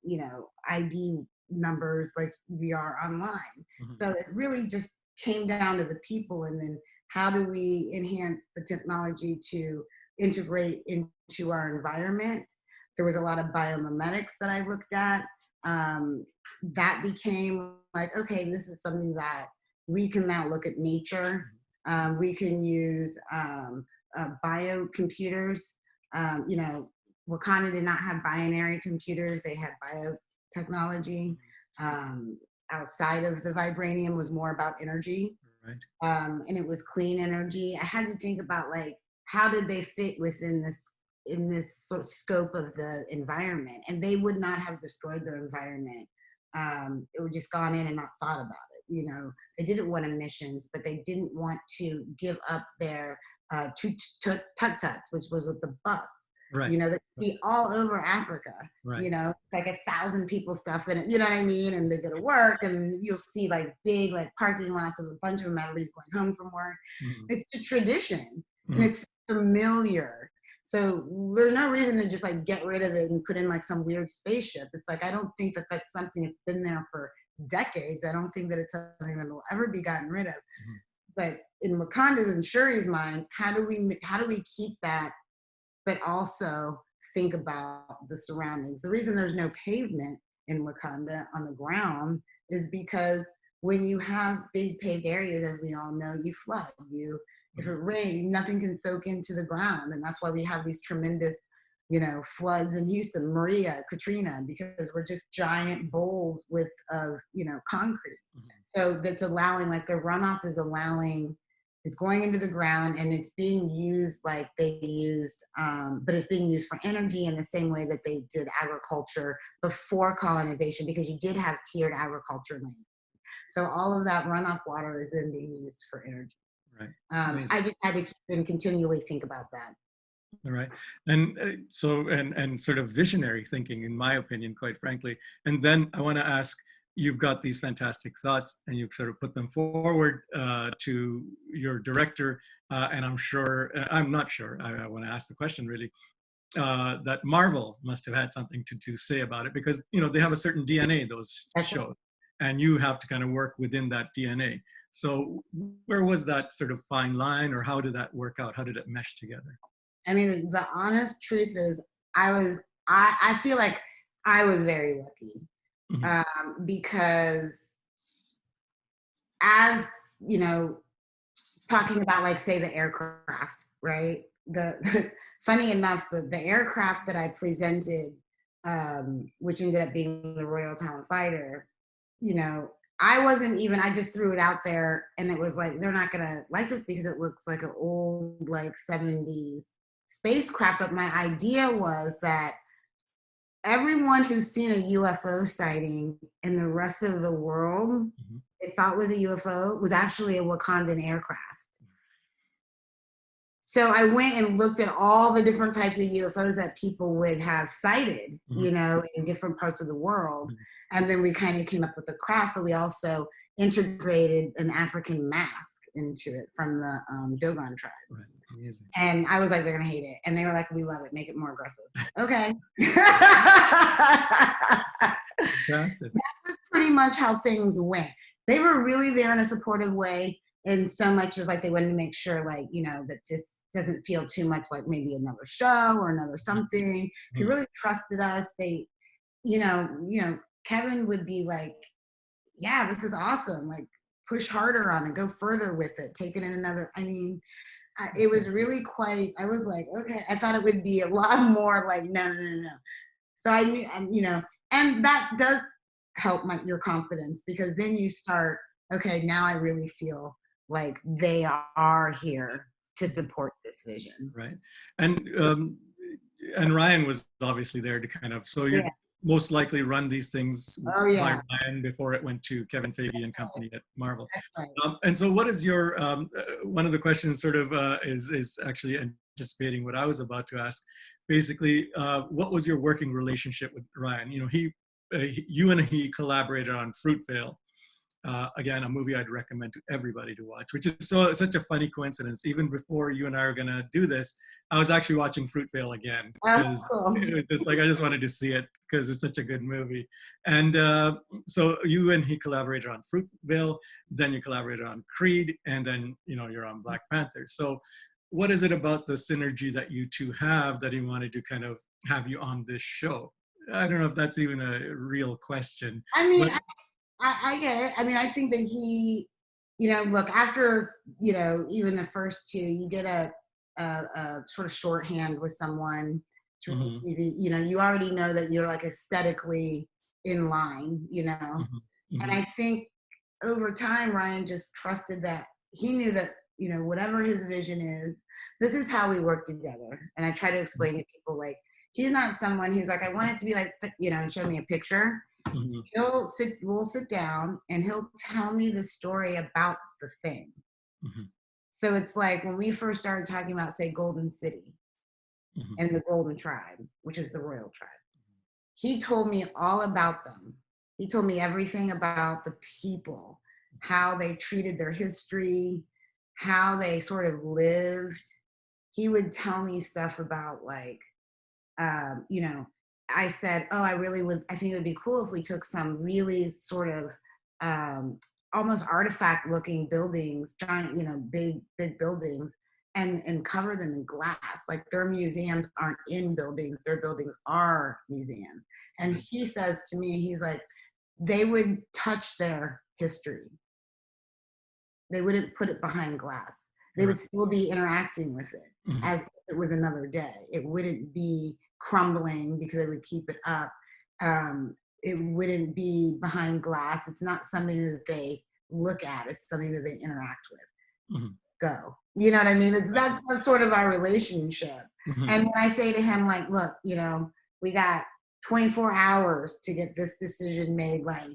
you know, ID numbers like we are online. Mhm. So it really just came down to the people, and then how do we enhance the technology to integrate into our environment. There was a lot of biomimetics that I looked at. Um, that became like, okay, this is something that we can now look at nature. We can use biocomputers. You know, Wakanda did not have binary computers; they had biotechnology. Um, Outside of the vibranium was more about energy, Right. and it was clean energy. I had to think about like how did they fit within this, in this sort of scope of the environment, and they would not have destroyed their environment. It would just gone in and not thought about it. You know, they didn't want emissions, but they didn't want to give up their tuk-tuks, which was with the bus. Right. You know, that be all over Africa. Right. You know, like 1,000 people stuff in it. You know what I mean? And they go to work, and you'll see like big like parking lots of a bunch of them. Everybody's going home from work. Mhm. It's a tradition, and Mhm. it's familiar. So there's no reason to just like get rid of it and put in like some weird spaceship. It's like I don't think that that's something that's been there for decades. I don't think that it's something that will ever be gotten rid of. Mhm. But in Wakanda's and Shuri's mind, how do we keep that, but also think about the surroundings? The reason there's no pavement in Wakanda on the ground is because when you have big paved areas, as we all know, you flood. If it rains, nothing can soak into the ground, and that's why we have these tremendous, you know, floods in Houston, Maria, Katrina, because we're just giant bowls with of, you know, concrete. Mhm. So that's allowing, like the runoff is allowing, it's going into the ground, and it's being used like they used, but it's being used for energy in the same way that they did agriculture before colonization, because you did have tiered agriculture land. So all of that runoff water is then being used for energy. Right. I Amazing. just had to keep and continually think about that. All right. And and sort of visionary thinking, in my opinion, quite frankly. And then I want to ask, you've got these fantastic thoughts and you've sort of put them forward to your director. And I'm not sure, I want to ask the question really, that Marvel must have had something to say about it, because, you know, they have a certain DNA, those That's shows, and you have to kind of work within that DNA. So where was that sort of fine line, or how did that work out? How did it mesh together? I mean, the honest truth is, I feel like I was very lucky, Mhm. because as you know, talking about like say the aircraft, right? The funny enough, the aircraft that I presented, which ended up being the Royal Talon Fighter, you know, I wasn't even, I just threw it out there and it was like, they're not gonna like this because it looks like an old like 70s spacecraft. But my idea was that everyone who's seen a UFO sighting in the rest of the world, Mhm. they thought was a UFO, was actually a Wakandan aircraft. So I went and looked at all the different types of UFOs that people would have sighted, Mhm. you know, in different parts of the world. Mhm. And then we kind of came up with the craft, but we also integrated an African mask into it from the Dogon tribe. Right. Amazing. And I was like, they're gonna hate it. And they were like, we love it, make it more aggressive. Okay. Fantastic. Pretty much how things went. They were really there in a supportive way, in so much as like they wanted to make sure, like, you know, that this doesn't feel too much like maybe another show or another something. They Mhm. really trusted us. They, Kevin would be like, yeah, this is awesome. Like, push harder on it, go further with it, take it in another. I mean, it was really quite, I was like, okay, I thought it would be a lot more like, no, no, no, no. So I knew, and that does help your confidence, because then you start, okay, now I really feel like they are here to support this vision. Right. And um, and Ryan was obviously there to kind of, so Yeah. you most likely run these things Oh by yeah. Ryan before it went to Kevin Feige and company at Marvel. That's right. And so what is your, one of the questions sort of is actually anticipating what I was about to ask. Basically, what was your working relationship with Ryan? You know, you and he collaborated on Fruitvale. Again, a movie I'd recommend to everybody to watch, which is such a funny coincidence. Even before you and I are going to do this, I was actually watching Fruitvale again, Oh, because cool. it was just like I just wanted to see it because it's such a good movie. And so you and he collaborated on Fruitvale, then you collaborated on Creed, and then you're on Black Panther. So what is it about the synergy that you two have that he wanted to kind of have you on this show? I don't know if that's even a real question, I mean, but I get it. I mean, I think that he, look, after, even the first two, you get a sort of shorthand with someone. It's really Mhm, easy. You already know that you're like aesthetically in line, mhm, And mhm, I think over time, Ryan just trusted that he knew that, whatever his vision is, this is how we work together. And I try to explain to people, like, he's not someone who's like, I want it to be like, and show me a picture. mhm, We'll sit down and he'll tell me the story about the thing. mhm, So it's like when we first started talking about, say, Golden City mhm, and the Golden Tribe, which is the royal tribe, he told me all about them. He told me everything about the people, how they treated their history, how they sort of lived. He would tell me stuff about, like, um, you know, I said, oh, I think it would be cool if we took some really sort of um, almost artifact looking buildings, giant, big buildings, and cover them in glass. Like, their museums aren't in buildings, their buildings are museums. And right, he says to me, he's like, they would touch their history. They wouldn't put it behind glass. They right, would still be interacting with it mhm, as if it was another day. It wouldn't be crumbling because they would keep it up. It wouldn't be behind glass. It's not something that they look at. It's something that they interact with. mhm, Go. You know what I mean? right, That's sort of our relationship. mhm, And when I say to him, like, look, we got 24 hours to get this decision made. Like,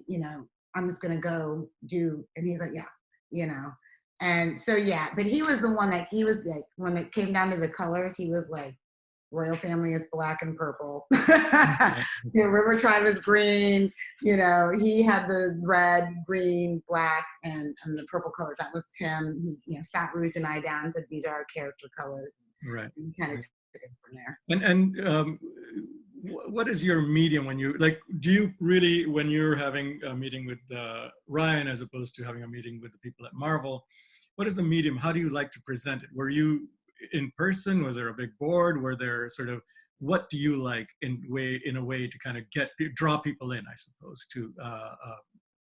I'm just going to go do. And he's like, yeah, you know. And so, yeah, but he was the one that he was like, when it came down to the colors, he was like, royal family is black and purple. River tribe is green. He had the red, green, black, and the purple colors. That was Tim. He sat Ruth and I down and said, these are our character colors. Right. And kind of took it from there. And what is your medium when you do you really, when you're having a meeting with Ryan as opposed to having a meeting with the people at Marvel, what is the medium? How do you like to present it? Were you in person? Was there a big board? Were there sort of, what do you like in a way to kind of draw people in, I suppose, to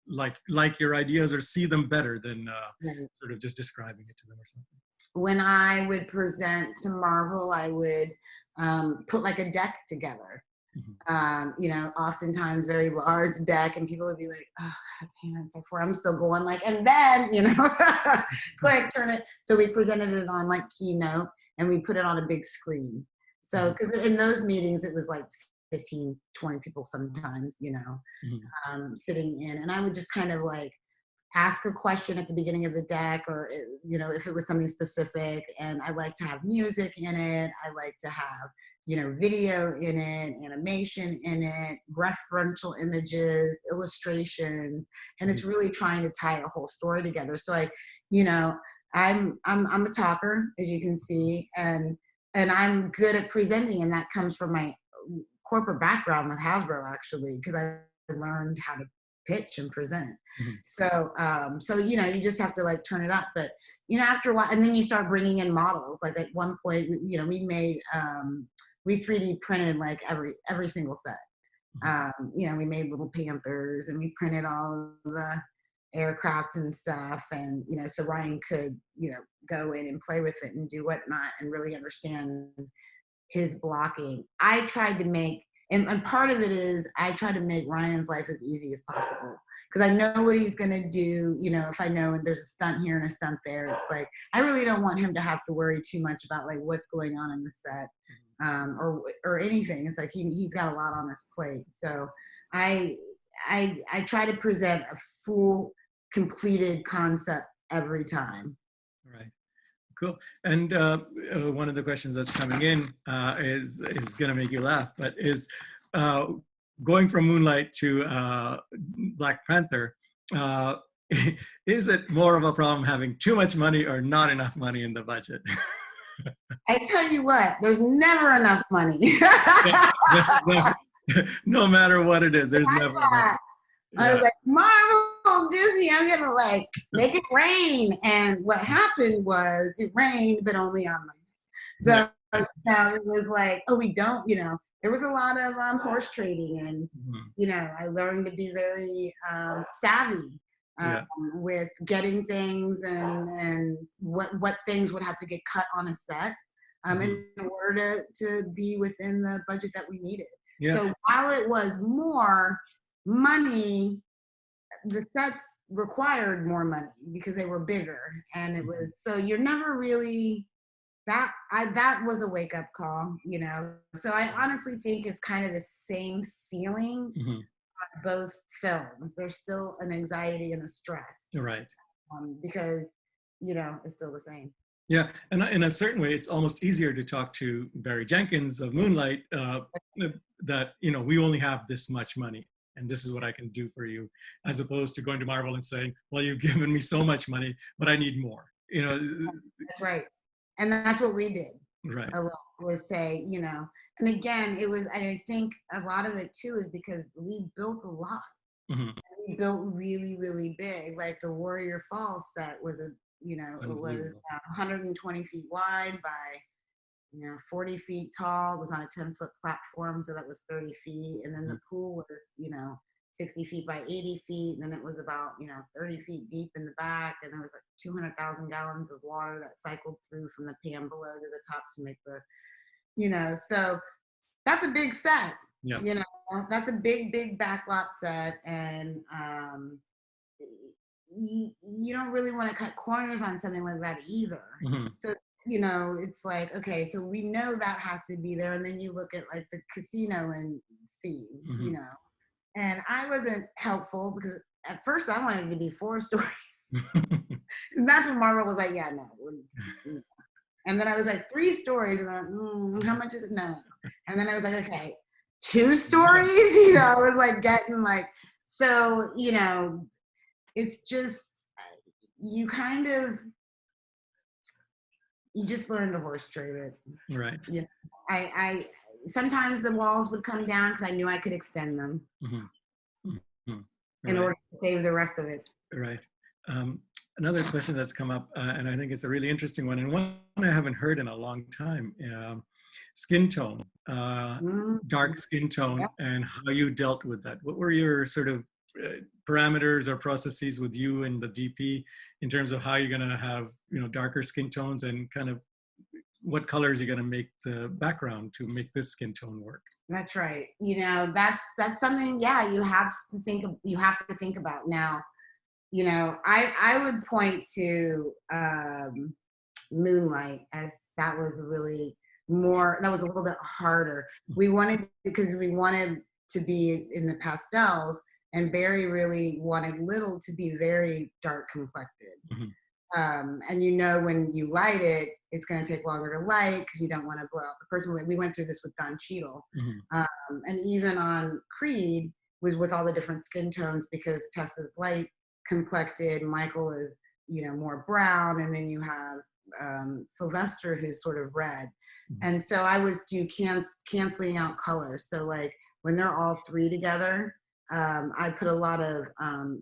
like your ideas or see them better than sort of just describing it to them or something? When I would present to Marvel, I would put like a deck together. Oftentimes very large deck, and people would be like, oh, payments like for I'm still going like, and then click, turn it. So we presented it on like Keynote, and we put it on a big screen. So because in those meetings it was like 15, 20 people sometimes, sitting in, and I would just kind of like ask a question at the beginning of the deck, or if it was something specific. And I like to have music in it. I like to have video in it, animation in it, referential images, illustrations, and it's really trying to tie a whole story together. So I'm a talker, as you can see, and I'm good at presenting, and that comes from my corporate background with Hasbro, actually, because I learned how to pitch and present. So you just have to like turn it up. But after a while, and then you start bringing in models. Like at one point, we made we 3D printed like every single set. We made little Panthers, and we printed all of the aircraft and stuff, and so Ryan could go in and play with it and do whatnot and really understand his blocking. I tried to make, and part of it is I try to make Ryan's life as easy as possible, because I know what he's going to do. If I know and there's a stunt here and a stunt there, it's like, I really don't want him to have to worry too much about like what's going on in the set, or anything. It's like he's got a lot on his plate. So I try to present a full, completed concept every time. Right. Cool. And one of the questions that's coming in is going to make you laugh, but is going from Moonlight to Black Panther, is it more of a problem having too much money or not enough money in the budget? I tell you what, there's never enough money. No matter what it is, there's never enough. I was like, Marvel, Disney, I'm going to like make it rain. And what happened was it rained, but only on my head. So now it was like, oh, we don't, there was a lot of horse trading, and, I learned to be very savvy with getting things and what things would have to get cut on a set in order to be within the budget that we needed. Yeah. So while it was more money, the sets required more money because they were bigger, and it was, so you're never really, that was a wake-up call, so I honestly think it's kind of the same feeling on both films. There's still an anxiety and a stress, right? Because it's still the same. Yeah, and in a certain way, it's almost easier to talk to Barry Jenkins of Moonlight that we only have this much money, and this is what I can do for you, as opposed to going to Marvel and saying, well, you've given me so much money, but I need more. That's right. And that's what we did. Right. A lot was say, and again, it was, and I think a lot of it too is because we built a lot. We built really, really big. Like the Warrior Falls set was it was 120 feet wide by 40 feet tall. It was on a 10-foot platform, so that was 30 feet. And then the pool was 60 feet by 80 feet, and then it was about 30 feet deep in the back, and there was like 200,000 gallons of water that cycled through from the pan below to the top to make the so that's a big set. That's a big backlot set, and you don't really want to cut corners on something like that either. So it's like, okay, so we know that has to be there, and then you look at like the casino and see, and I wasn't helpful because at first I wanted it to be 4 stories. And that's when Marvel was like, yeah, no. And then I was like, 3 stories. And I'm like, how much is it? No. And then I was like, okay, 2 stories? You know, I was like getting like, so, you know, it's just, you kind of, you just learn to horse trade it. Right. You know, I sometimes the walls would come down because I knew I could extend them in order to save the rest of it. Right. Another question that's come up, and I think it's a really interesting one, and one I haven't heard in a long time, skin tone, dark skin tone, and how you dealt with that. What were your sort of parameters or processes with you and the DP in terms of how you're going to have, you know, darker skin tones, and kind of what colors you're going to make the background to make this skin tone work? That's right. You know, that's something, yeah, you have to think about now. You know, I would point to Moonlight, as that was really that was a little bit harder. Because we wanted to be in the pastels, and Barry really wanted Little to be very dark complected. And you know, when you light it, it's going to take longer to light because you don't want to blow out the person. We went through this with Don Cheadle. And even on Creed was with all the different skin tones, because Tessa's light complected, Michael is, you know, more brown, and then you have Sylvester, who's sort of red. And so I was canceling out colors. So like when they're all 3 together, I put a lot of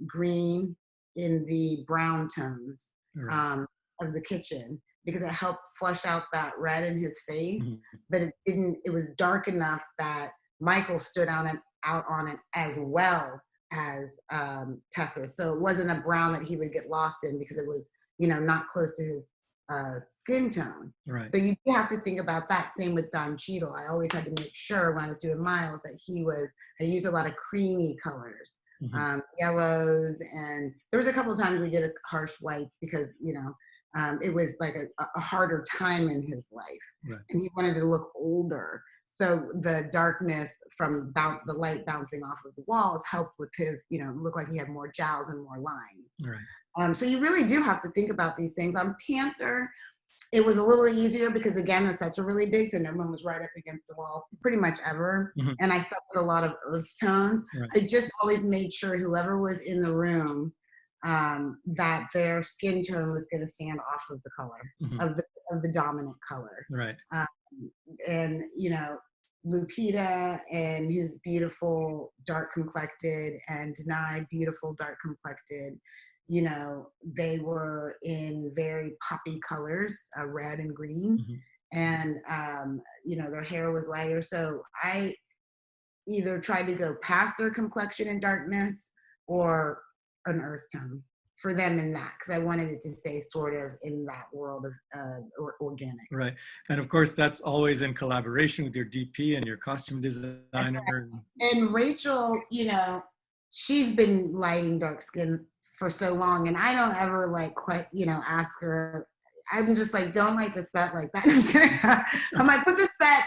green in the brown tones of the kitchen, because it helped flush out that red in his face, but it was dark enough that Michael stood out on it as well as Tessa. So it wasn't a brown that he would get lost in, because it was, you know, not close to his skin tone. Right. So you do have to think about that. Same with Don Cheadle. I always had to make sure when I was doing Miles that I used a lot of creamy colors, yellows, and there was a couple of times we did harsh whites, because, you know, it was like a harder time in his life, and he wanted to look older. So the darkness from the light bouncing off of the walls helped with his, you know, look like he had more jowls and more lines. Right. So you really do have to think about these things. On Panther, it was a little easier because, again, the sets are really big, so no one was right up against the wall pretty much ever. And I stuck with a lot of earth tones. I just always made sure whoever was in the room, that their skin tone was going to stand off of the color, of the dominant color. Right. And, you know, Lupita, and who's beautiful, dark complected, and Denai, beautiful, dark complected. You know, they were in very poppy colors, red and green. And, you know, their hair was lighter. So I either tried to go past their complexion and darkness, or an earth tone for them in that, because I wanted it to stay sort of in that world of organic. Right. And of course, that's always in collaboration with your DP and your costume designer. And Rachel, you know, she's been lighting dark skin for so long, and I don't ever like quite, you know, ask her. I'm just like, don't light the set like that. I'm like, put the set,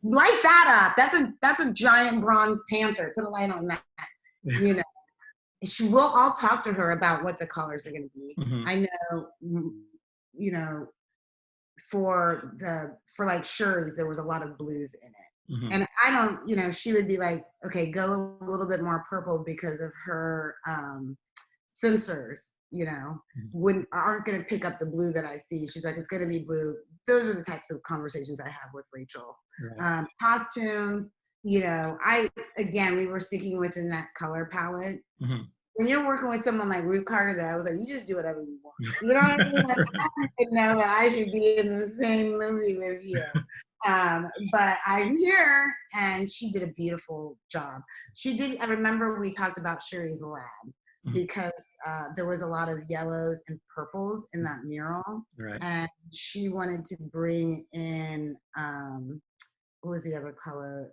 light that up. That's a giant bronze panther. Put a light on that. You know. I'll talk to her about what the colors are going to be. I know, you know, for like Shuri's, there was a lot of blues in it. And I don't, you know, she would be like, okay, go a little bit more purple, because of her sensors, you know, aren't going to pick up the blue that I see. She's like, it's going to be blue. Those are the types of conversations I have with Rachel. Costumes, you know, we were sticking within that color palette. When you're working with someone like Ruth Carter, that I was like, you just do whatever you want. You know what I mean? Like, I don't even know that I should be in the same movie with you. But I'm here, and she did a beautiful job. I remember we talked about Shuri's lab, because there was a lot of yellows and purples in that mural. And she wanted to bring in, what was the other color?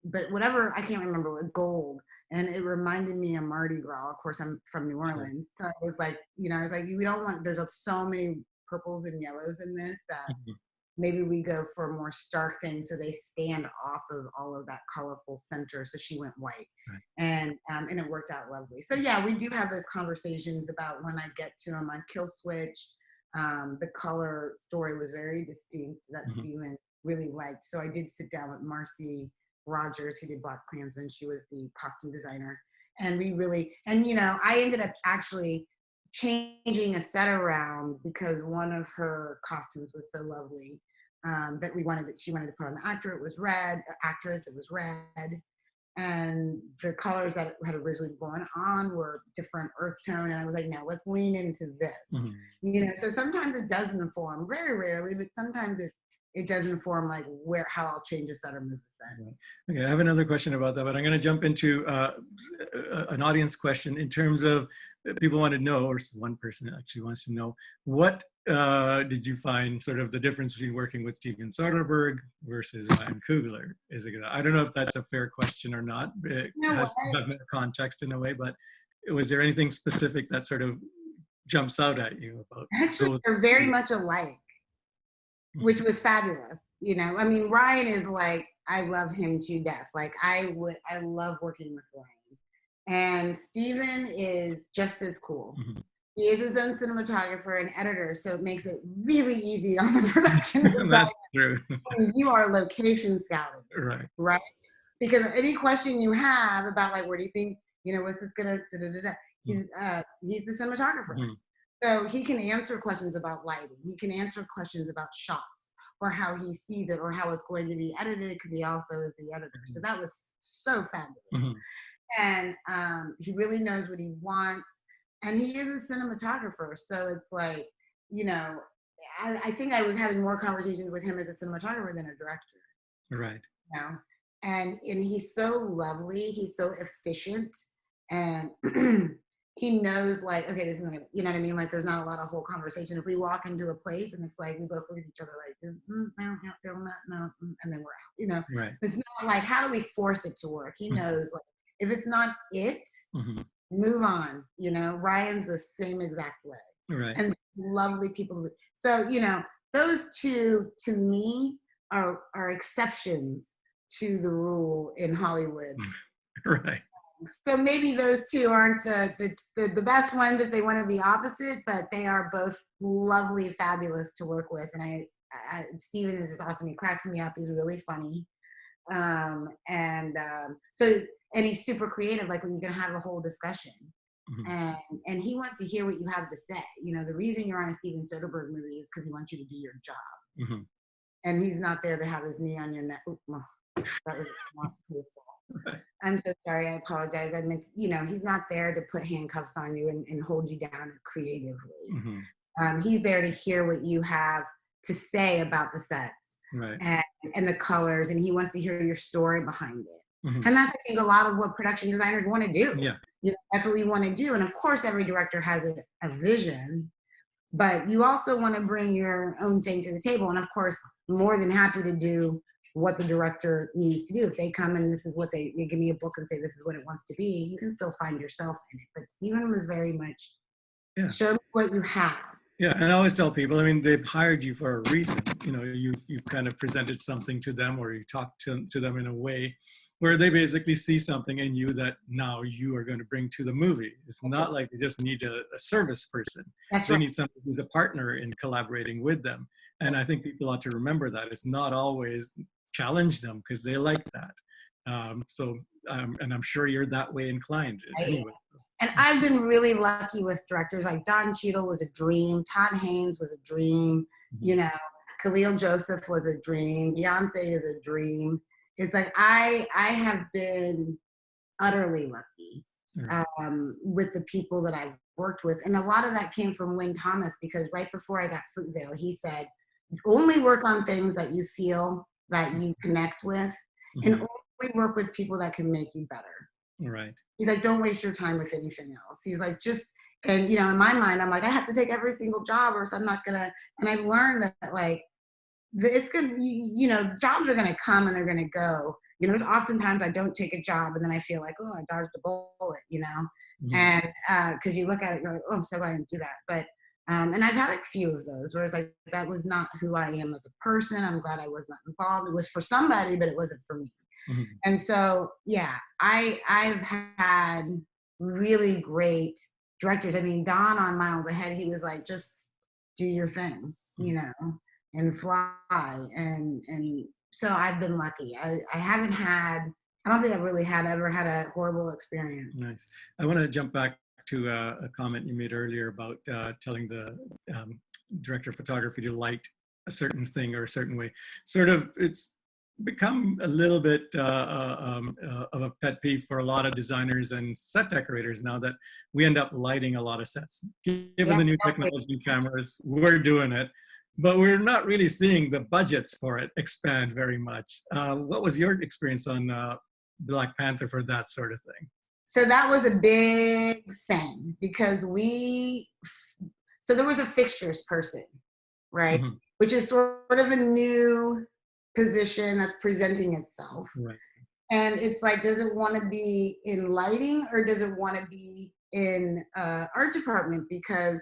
But whatever, I can't remember, gold. And it reminded me of Mardi Gras. Of course, I'm from New Orleans. So it was like, you know, it's like, we don't want, there's so many purples and yellows in this that maybe we go for more stark things so they stand off of all of that colorful center. So she went white, and it worked out lovely. So yeah, we do have those conversations about when I get to them on Kill Switch. The color story was very distinct that Steven really liked. So I did sit down with Marcy Rogers, who did Black Klansman. She was the costume designer. And we really, and you know, I ended up actually changing a set around because one of her costumes was so lovely that she wanted to put on the actress. It was red. And the colors that had originally gone on were different earth tone. And I was like, now let's lean into this. You know, so sometimes it does inform, very rarely, but sometimes it does inform like how I'll change a set or move a set. Okay, I have another question about that, but I'm going to jump into an audience question in terms of people want to know, or one person actually wants to know, what did you find sort of the difference between working with Steven Soderbergh versus Ryan Coogler? I don't know if that's a fair question or not. It has context in a way, but was there anything specific that sort of jumps out at you about? Actually, they're very much alike, which was fabulous. You know, I mean, Ryan is like, I love him to death. Like I love working with Ryan. And Steven is just as cool. He is his own cinematographer and editor, so it makes it really easy on the production design. That's true. And you are location scouting, right? Because any question you have about like, where do you think, you know, what's this gonna, he's the cinematographer. So he can answer questions about lighting. He can answer questions about shots or how he sees it or how it's going to be edited, because he also is the editor. So that was so fabulous. And he really knows what he wants. And he is a cinematographer. So it's like, you know, I think I was having more conversations with him as a cinematographer than a director. Right. You know? And he's so lovely. He's so efficient. And he knows like, okay, this isn't gonna, you know what I mean? Like there's not a lot of whole conversation. If we walk into a place and it's like, we both look at each other like, no, not feeling that, no, and then we're out, you know? Right. It's not like, how do we force it to work? He knows like, if it's not it, move on, you know? Ryan's the same exact way. Right. And lovely people. So, you know, those two to me are exceptions to the rule in Hollywood. Right. So maybe those two aren't the best ones if they want to be opposite, but they are both lovely, fabulous to work with. And Steven is just awesome. He cracks me up. He's really funny. And he's super creative, like when you're going to have a whole discussion. And he wants to hear what you have to say. You know, the reason you're on a Steven Soderbergh movie is because he wants you to do your job. And he's not there to have his knee on your neck. That was not beautiful. I'm so sorry. I apologize. I meant, you know, he's not there to put handcuffs on you and hold you down creatively. He's there to hear what you have to say about the sets and the colors, and he wants to hear your story behind it. And that's, I think, a lot of what production designers want to do. Yeah. You know, that's what we want to do. And of course, every director has a vision, but you also want to bring your own thing to the table. And of course, more than happy to do what the director needs to do. If they come and this is what they give me a book and say this is what it wants to be, you can still find yourself in it. But Steven was very much, show me what you have. Yeah, and I always tell people, I mean, they've hired you for a reason. You know, you've kind of presented something to them, or you talk to them in a way where they basically see something in you that now you are going to bring to the movie. It's not like they just need a service person. They need somebody who's a partner in collaborating with them. And I think people ought to remember that. It's not always challenge them because they like that. And I'm sure you're that way inclined anyway. And I've been really lucky with directors like Don Cheadle was a dream. Todd Haynes was a dream. You know, Khalil Joseph was a dream. Beyonce is a dream. It's like I have been utterly lucky with the people that I've worked with. And a lot of that came from Wynn Thomas, because right before I got Fruitvale, he said, only work on things that you feel that you connect with, and only work with people that can make you better. Right. He's like, don't waste your time with anything else. He's like, and you know, in my mind, I'm like, I have to take every single job or else I'm not gonna, and I've learned that like, it's gonna, you know, jobs are gonna come and they're gonna go. You know, oftentimes I don't take a job and then I feel like, oh, I dodged a bullet, you know? And because you look at it, you're like, oh, I'm so glad I didn't do that. But And I've had a few of those where it's like, that was not who I am as a person. I'm glad I was not involved. It was for somebody, but it wasn't for me. Mm-hmm. And so, yeah, I've had really great directors. I mean, Don on Miles Ahead, he was like, just do your thing, you know, and fly. And so I've been lucky. I haven't had, I don't think I've really ever had a horrible experience. Nice. I want to jump back to a comment you made earlier about telling the director of photography to light a certain thing or a certain way. Sort of, it's become a little bit of a pet peeve for a lot of designers and set decorators now that we end up lighting a lot of sets. Given the new technology and cameras, we're doing it, but we're not really seeing the budgets for it expand very much. What was your experience on Black Panther for that sort of thing? So that was a big thing because so there was a fixtures person, right? Mm-hmm. Which is sort of a new position that's presenting itself. Right. And it's like, does it want to be in lighting or does it want to be in art department? Because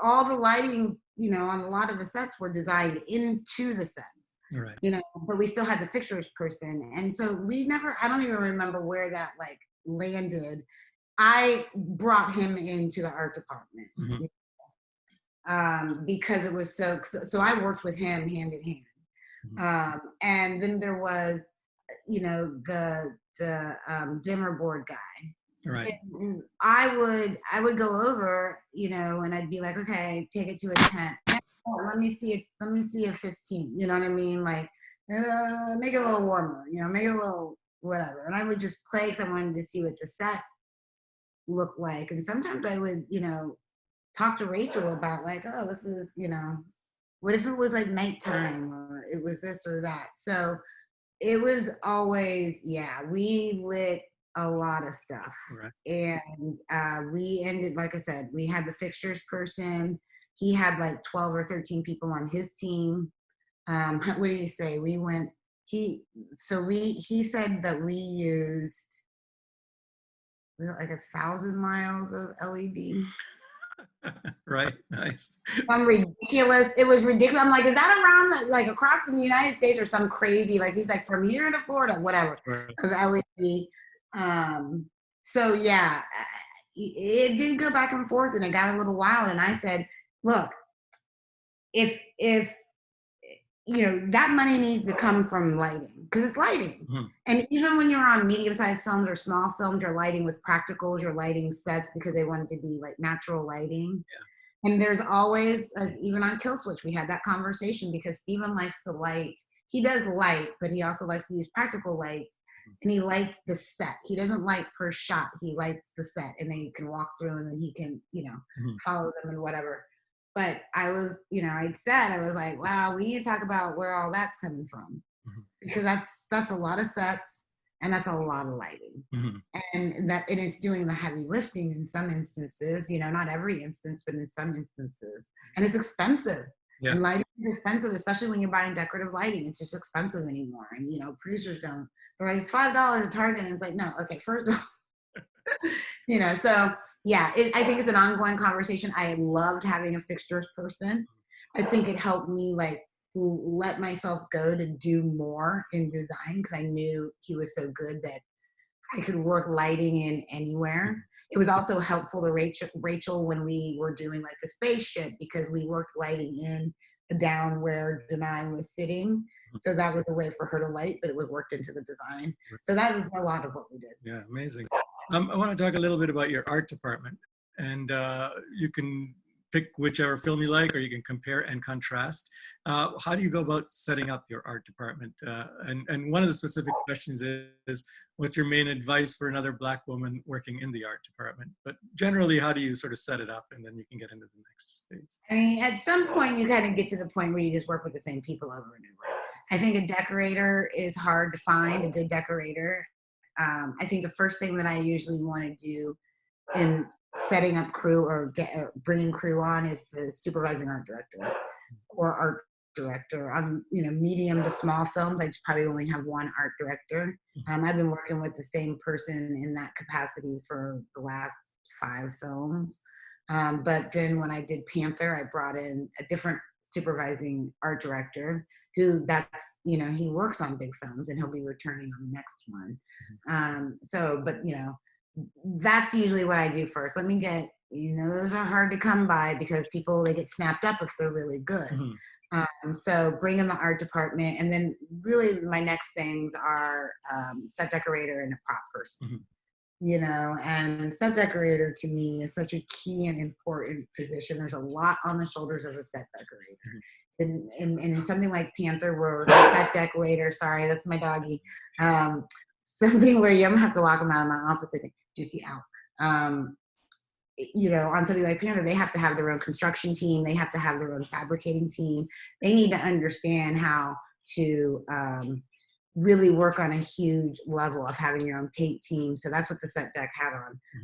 all the lighting, you know, on a lot of the sets were designed into the sets. Right. You know, but we still had the fixtures person. And so I don't even remember where that like landed. I brought him into the art department. Mm-hmm. Because it was so I worked with him hand in hand. Mm-hmm. And then there was, you know, the dimmer board guy. Right. And I would go over, you know, and I'd be like, okay, take it to a 10. Let me see a 15. You know what I mean? Like, make it a little warmer, you know, make it a little whatever. And I would just play because I wanted to see what the set looked like. And sometimes I would, you know, talk to Rachel about like, oh, this is, you know, what if it was like nighttime or it was this or that? So it was always, yeah, we lit a lot of stuff. Right. And we ended, like I said, we had the fixtures person. He had like 12 or 13 people on his team. What do you say? He said that we used like 1,000 miles of LED. Right. Nice. Some ridiculous. It was ridiculous. I'm like, is that around like across the United States or some crazy? Like he's like from here to Florida, whatever. Right. Of LED. So yeah, it did go back and forth, and it got a little wild. And I said, look, if you know, that money needs to come from lighting because it's lighting. Mm-hmm. And even when you're on medium-sized films or small films, you're lighting with practicals, you're lighting sets because they want it to be like natural lighting. Yeah. And there's always, even on Kill Switch, we had that conversation because Steven likes to light. He does light, but he also likes to use practical lights. And he lights the set. He doesn't light per shot. He lights the set, and then he can walk through, and then he can, you know, follow them and whatever. But I was, you know, I was like, wow, we need to talk about where all that's coming from. Because that's a lot of sets and that's a lot of lighting. And it's doing the heavy lifting in some instances, you know, not every instance, but in some instances. And it's expensive. Yeah. And lighting is expensive, especially when you're buying decorative lighting. It's just expensive anymore. And, you know, producers don't. They're like, it's $5 at Target. And it's like, no, okay, first you know, so yeah, I think it's an ongoing conversation. I loved having a fixtures person. I think it helped me like let myself go to do more in design because I knew he was so good that I could work lighting in anywhere. It was also helpful to Rachel when we were doing like the spaceship because we worked lighting in down where Denai was sitting. So that was a way for her to light, but it was worked into the design. So that was a lot of what we did. Yeah, amazing. I want to talk a little bit about your art department, and you can pick whichever film you like, or you can compare and contrast. How do you go about setting up your art department? And one of the specific questions is, what's your main advice for another Black woman working in the art department? But generally, how do you sort of set it up, and then you can get into the next phase? I mean, at some point, you kind of get to the point where you just work with the same people over and over. I think a decorator is hard to find, a good decorator. I think the first thing that I usually want to do in setting up crew or bringing crew on is the supervising art director or art director. I'm, you know, medium to small films, I probably only have one art director. I've been working with the same person in that capacity for the last 5 films. But then when I did Panther, I brought in a different supervising art director who he works on big films and he'll be returning on the next one. But that's usually what I do first. Let me get, those are hard to come by because people, they get snapped up if they're really good. So bring in the art department, and then really my next things are set decorator and a prop person. And set decorator to me is such a key and important position. There's a lot on the shoulders of a set decorator. And in something like Panther, where the set decorator, sorry, that's my doggy, something where I'm gonna have to lock him out of my office, I think, juicy out. On something like Panther, they have to have their own construction team. They have to have their own fabricating team. They need to understand how to really work on a huge level of having your own paint team. So that's what the set deck had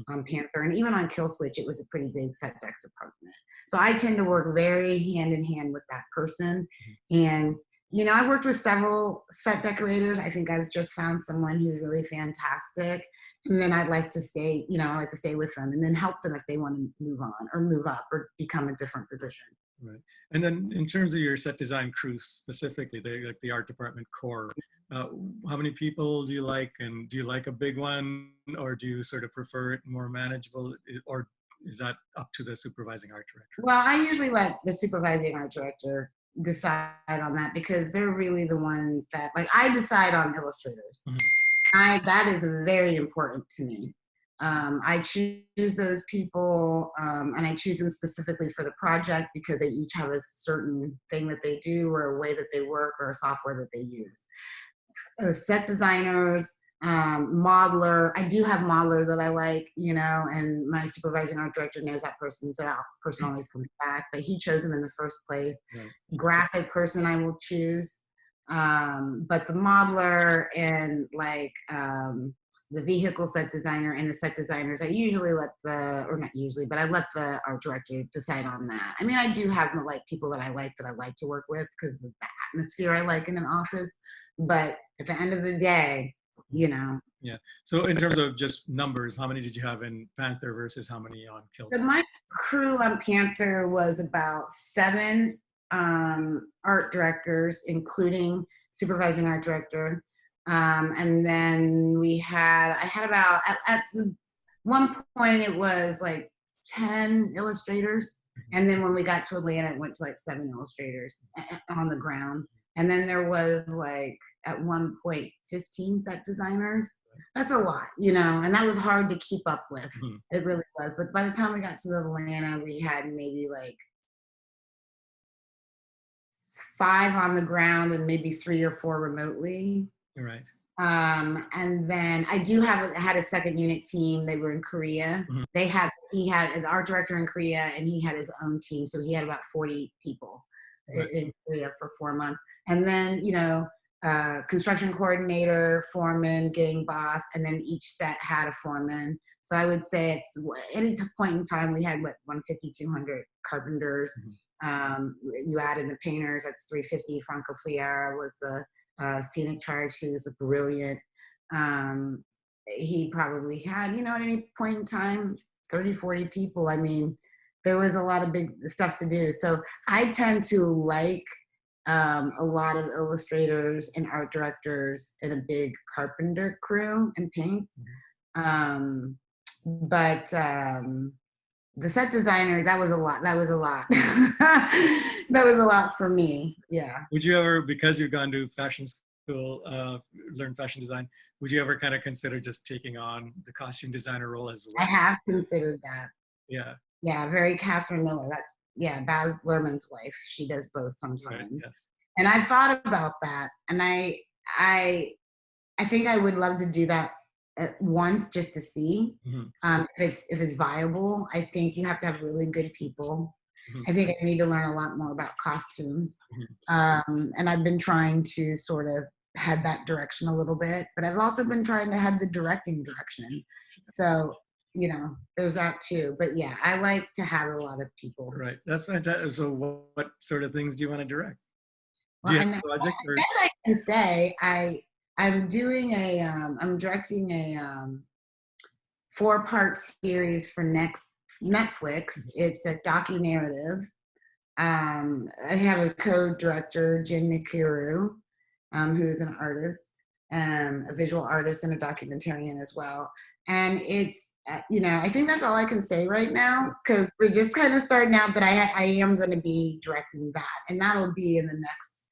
on Panther. And even on Kill Switch, it was a pretty big set deck department. So I tend to work very hand in hand with that person. And, I've worked with several set decorators. I think I've just found someone who's really fantastic. And then I'd like to stay, I like to stay with them and then help them if they want to move on or move up or become a different position. Right. And then in terms of your set design crew specifically, the art department core, how many people do you like? And do you like a big one, or do you sort of prefer it more manageable, or is that up to the supervising art director? Well, I usually let the supervising art director decide on that because they're really the ones that, I decide on illustrators. That is very important to me. I choose those people, and I choose them specifically for the project because they each have a certain thing that they do or a way that they work or a software that they use. Set designers, modeler. I do have modeler that I like, and my supervising art director knows that person, so that person always comes back, but he chose them in the first place. Right. Graphic person I will choose. But the modeler and the vehicle set designer and the set designers, I usually I let the art director decide on that. I mean, I do have people that I like to work with because of the atmosphere I like in an office. But at the end of the day, Yeah. So in terms of just numbers, how many did you have in Panther versus how many on Kill Switch? So my crew on Panther was about 7 art directors, including supervising art director. And then I had about, at one point it was 10 illustrators. And then when we got to Atlanta, it went to 7 illustrators on the ground. And then there was at one point 15 set designers. That's a lot, and that was hard to keep up with. It really was. But by the time we got to Atlanta, we had maybe 5 on the ground and maybe 3 or 4 remotely. Right. And then I had a second unit team. They were in Korea. He had an art director in Korea and he had his own team. So he had about 40 people in Korea for 4 months. And then, construction coordinator, foreman, gang boss, and then each set had a foreman. So I would say it's any point in time we had 150, 200 carpenters. You add in the painters, that's 350. Franco Fiera was the scenic charge, who's brilliant. He probably had, at any point in time, 30, 40 people. I mean, there was a lot of big stuff to do. So I tend to like a lot of illustrators and art directors and a big carpenter crew and paints. But the set designer, that was a lot. That was a lot for me. Yeah. Would you ever, because you've gone to fashion school, learn fashion design, would you ever kind of consider just taking on the costume designer role as well? I have considered that. Yeah. Yeah, very Catherine Miller. Baz Luhrmann's wife. She does both sometimes. Right, yes. And I've thought about that, and I think I would love to do that at once just to see if it's viable. I think you have to have really good people. I think I need to learn a lot more about costumes, and I've been trying to sort of head that direction a little bit, but I've also been trying to head the directing direction. So there's that too. But yeah, I like to have a lot of people. Right. That's fantastic. So what sort of things do you want to direct? Well, I guess I can say I'm directing a 4-part series for next Netflix. It's a docu-narrative. I have a co-director, Jen Nakiru, who is an artist, a visual artist and a documentarian as well. And it's, I think that's all I can say right now, because we're just kind of starting out, but I am going to be directing that. And that'll be in the next,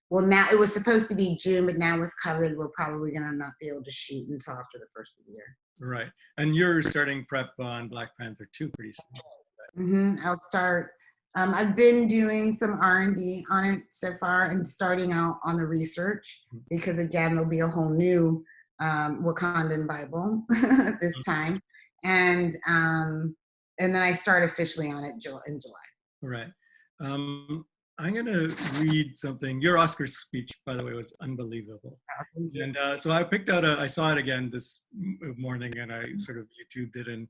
well, now it was supposed to be June, but now with COVID, we're probably going to not be able to shoot until after the first of the year. Right. And you're starting prep on Black Panther 2 pretty soon. I'll start. I've been doing some R&D on it so far and starting out on the research, because again, there'll be a whole new Wakandan Bible this time. And then I start officially on it in July. Right. I'm going to read something. Your Oscar speech, by the way, was unbelievable. And so I picked out I saw it again this morning, and I sort of YouTubed it, and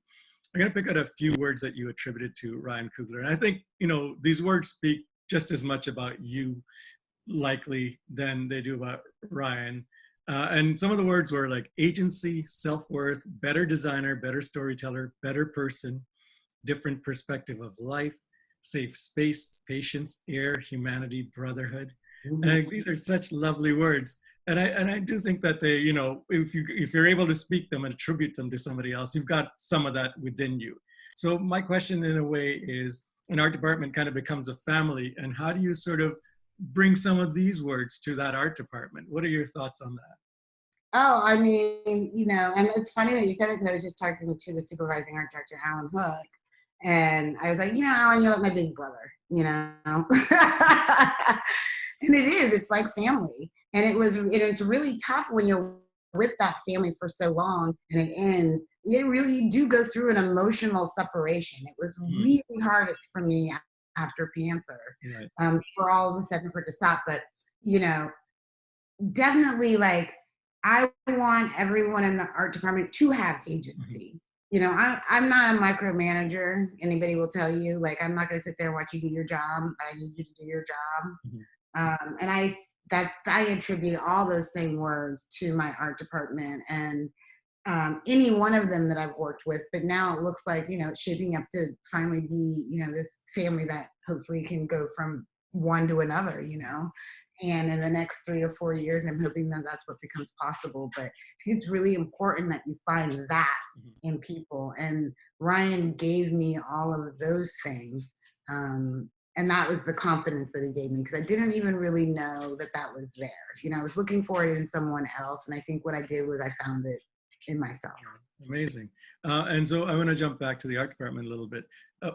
I'm going to pick out a few words that you attributed to Ryan Coogler. And I think, these words speak just as much about you, likely, than they do about Ryan. And some of the words were like agency, self-worth, better designer, better storyteller, better person, different perspective of life, safe space, patience, air, humanity, brotherhood. And I think these are such lovely words. And I do think that they, if you're able to speak them and attribute them to somebody else, you've got some of that within you. So my question in a way is, an art department kind of becomes a family, and how do you sort of bring some of these words to that art department? What are your thoughts on that? Oh, I mean, and it's funny that you said it, because I was just talking to the supervising art director, Alan Hook, and I was like, Alan, you're like my big brother, And it is, it's like family. And it's really tough when you're with that family for so long and it ends. You do go through an emotional separation. It was really hard for me after Panther, right. For all of a sudden for it to stop. But, definitely, like, I want everyone in the art department to have agency. I'm not a micromanager. Anybody will tell you, like, I'm not going to sit there and watch you do your job. I need you to do your job. And I attribute all those same words to my art department and any one of them that I've worked with. But now it looks like, it's shaping up to finally be, this family that hopefully can go from one to another, And in the next 3 or 4 years, I'm hoping that that's what becomes possible. But I think it's really important that you find that in people. And Ryan gave me all of those things. And that was the confidence that he gave me, because I didn't even really know that was there. I was looking for it in someone else. And I think what I did was I found it in myself. Amazing. And so I want to jump back to the art department a little bit,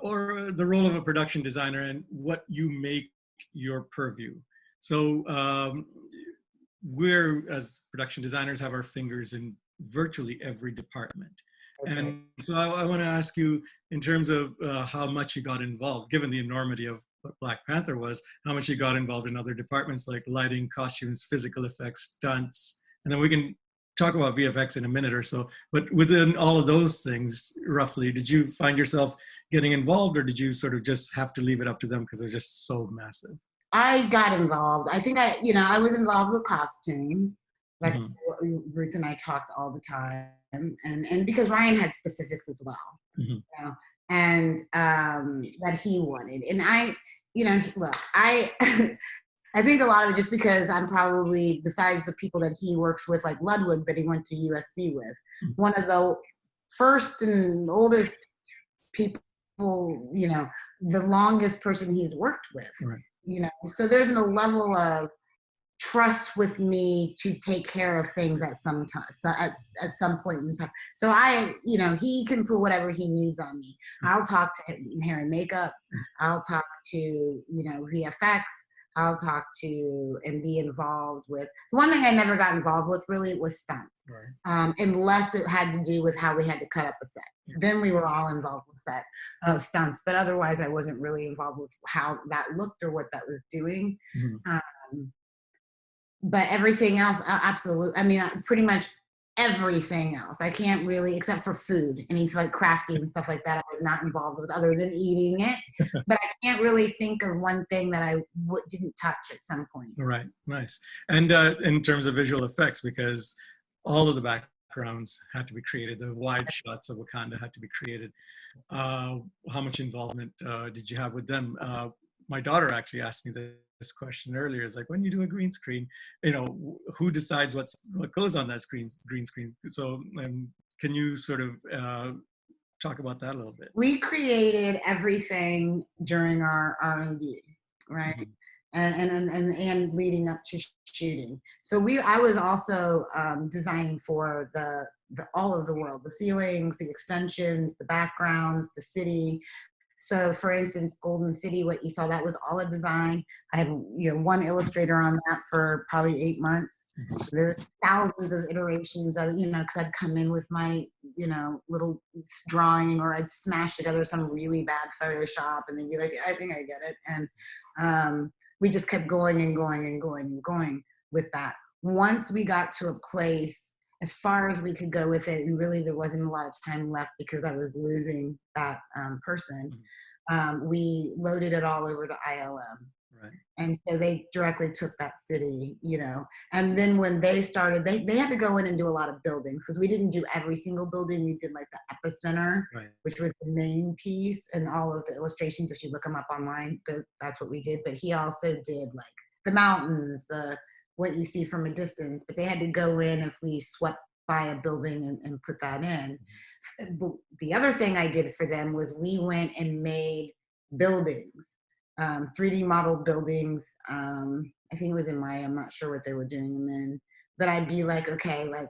or the role of a production designer and what you make your purview. So we're, as production designers, have our fingers in virtually every department. Okay. And so I want to ask you, in terms of how much you got involved, given the enormity of what Black Panther was, how much you got involved in other departments like lighting, costumes, physical effects, stunts, and then we can talk about VFX in a minute or so. But within all of those things, roughly, did you find yourself getting involved, or did you sort of just have to leave it up to them because they're just so massive? I got involved. I think I was involved with costumes. Like Ruth and I talked all the time, and because Ryan had specifics as well, and that he wanted. And look, I think a lot of it just because I'm probably, besides the people that he works with, like Ludwig, that he went to USC with, one of the first and oldest people, the longest person he's worked with. Right. So there's a level of trust with me to take care of things at some time, at some point in time. So he can put whatever he needs on me. I'll talk to hair and makeup. I'll talk to, VFX. I'll talk to and be involved with. The one thing I never got involved with really was stunts, right. Unless it had to do with how we had to cut up a set. Then we were all involved with stunts, but otherwise I wasn't really involved with how that looked or what that was doing. But everything else, absolutely. I mean, pretty much everything else. I can't really, except for food and he's like crafty and stuff like that, I was not involved with other than eating it. But I can't really think of one thing that I didn't touch at some point. Right, nice. And in terms of visual effects, because all of the back backgrounds had to be created. The wide shots of Wakanda had to be created. How much involvement did you have with them? My daughter actually asked me this question earlier. It's like, when you do a green screen, you know, who decides what goes on that green screen? So can you sort of talk about that a little bit? We created everything during our R&D, right? Mhm. And leading up to shooting. So I was also designing for all of the world, the ceilings, the extensions, the backgrounds, the city. So for instance, Golden City, what you saw, that was all a design. I had, you know, one illustrator on that for probably 8 months. There's thousands of iterations of, you know, because I'd come in with my, you know, little drawing, or I'd smash together some really bad Photoshop and they'd be like, I think I get it. And we just kept going and going and going and going with that. Once we got to a place as far as we could go with it, and really there wasn't a lot of time left because I was losing that person, we loaded it all over to ILM. Right. And so they directly took that city, you know. And then when they started, they had to go in and do a lot of buildings, because we didn't do every single building. We did like the epicenter, Right. which was the main piece, and all of the illustrations, if you look them up online, that's what we did. But he also did like the mountains, what you see from a distance, but they had to go in if we swept by a building and put that in. But the other thing I did for them was we went and made buildings, 3D model buildings. I think it was in Maya. I'm not sure what they were doing them in, but I'd be like, okay, like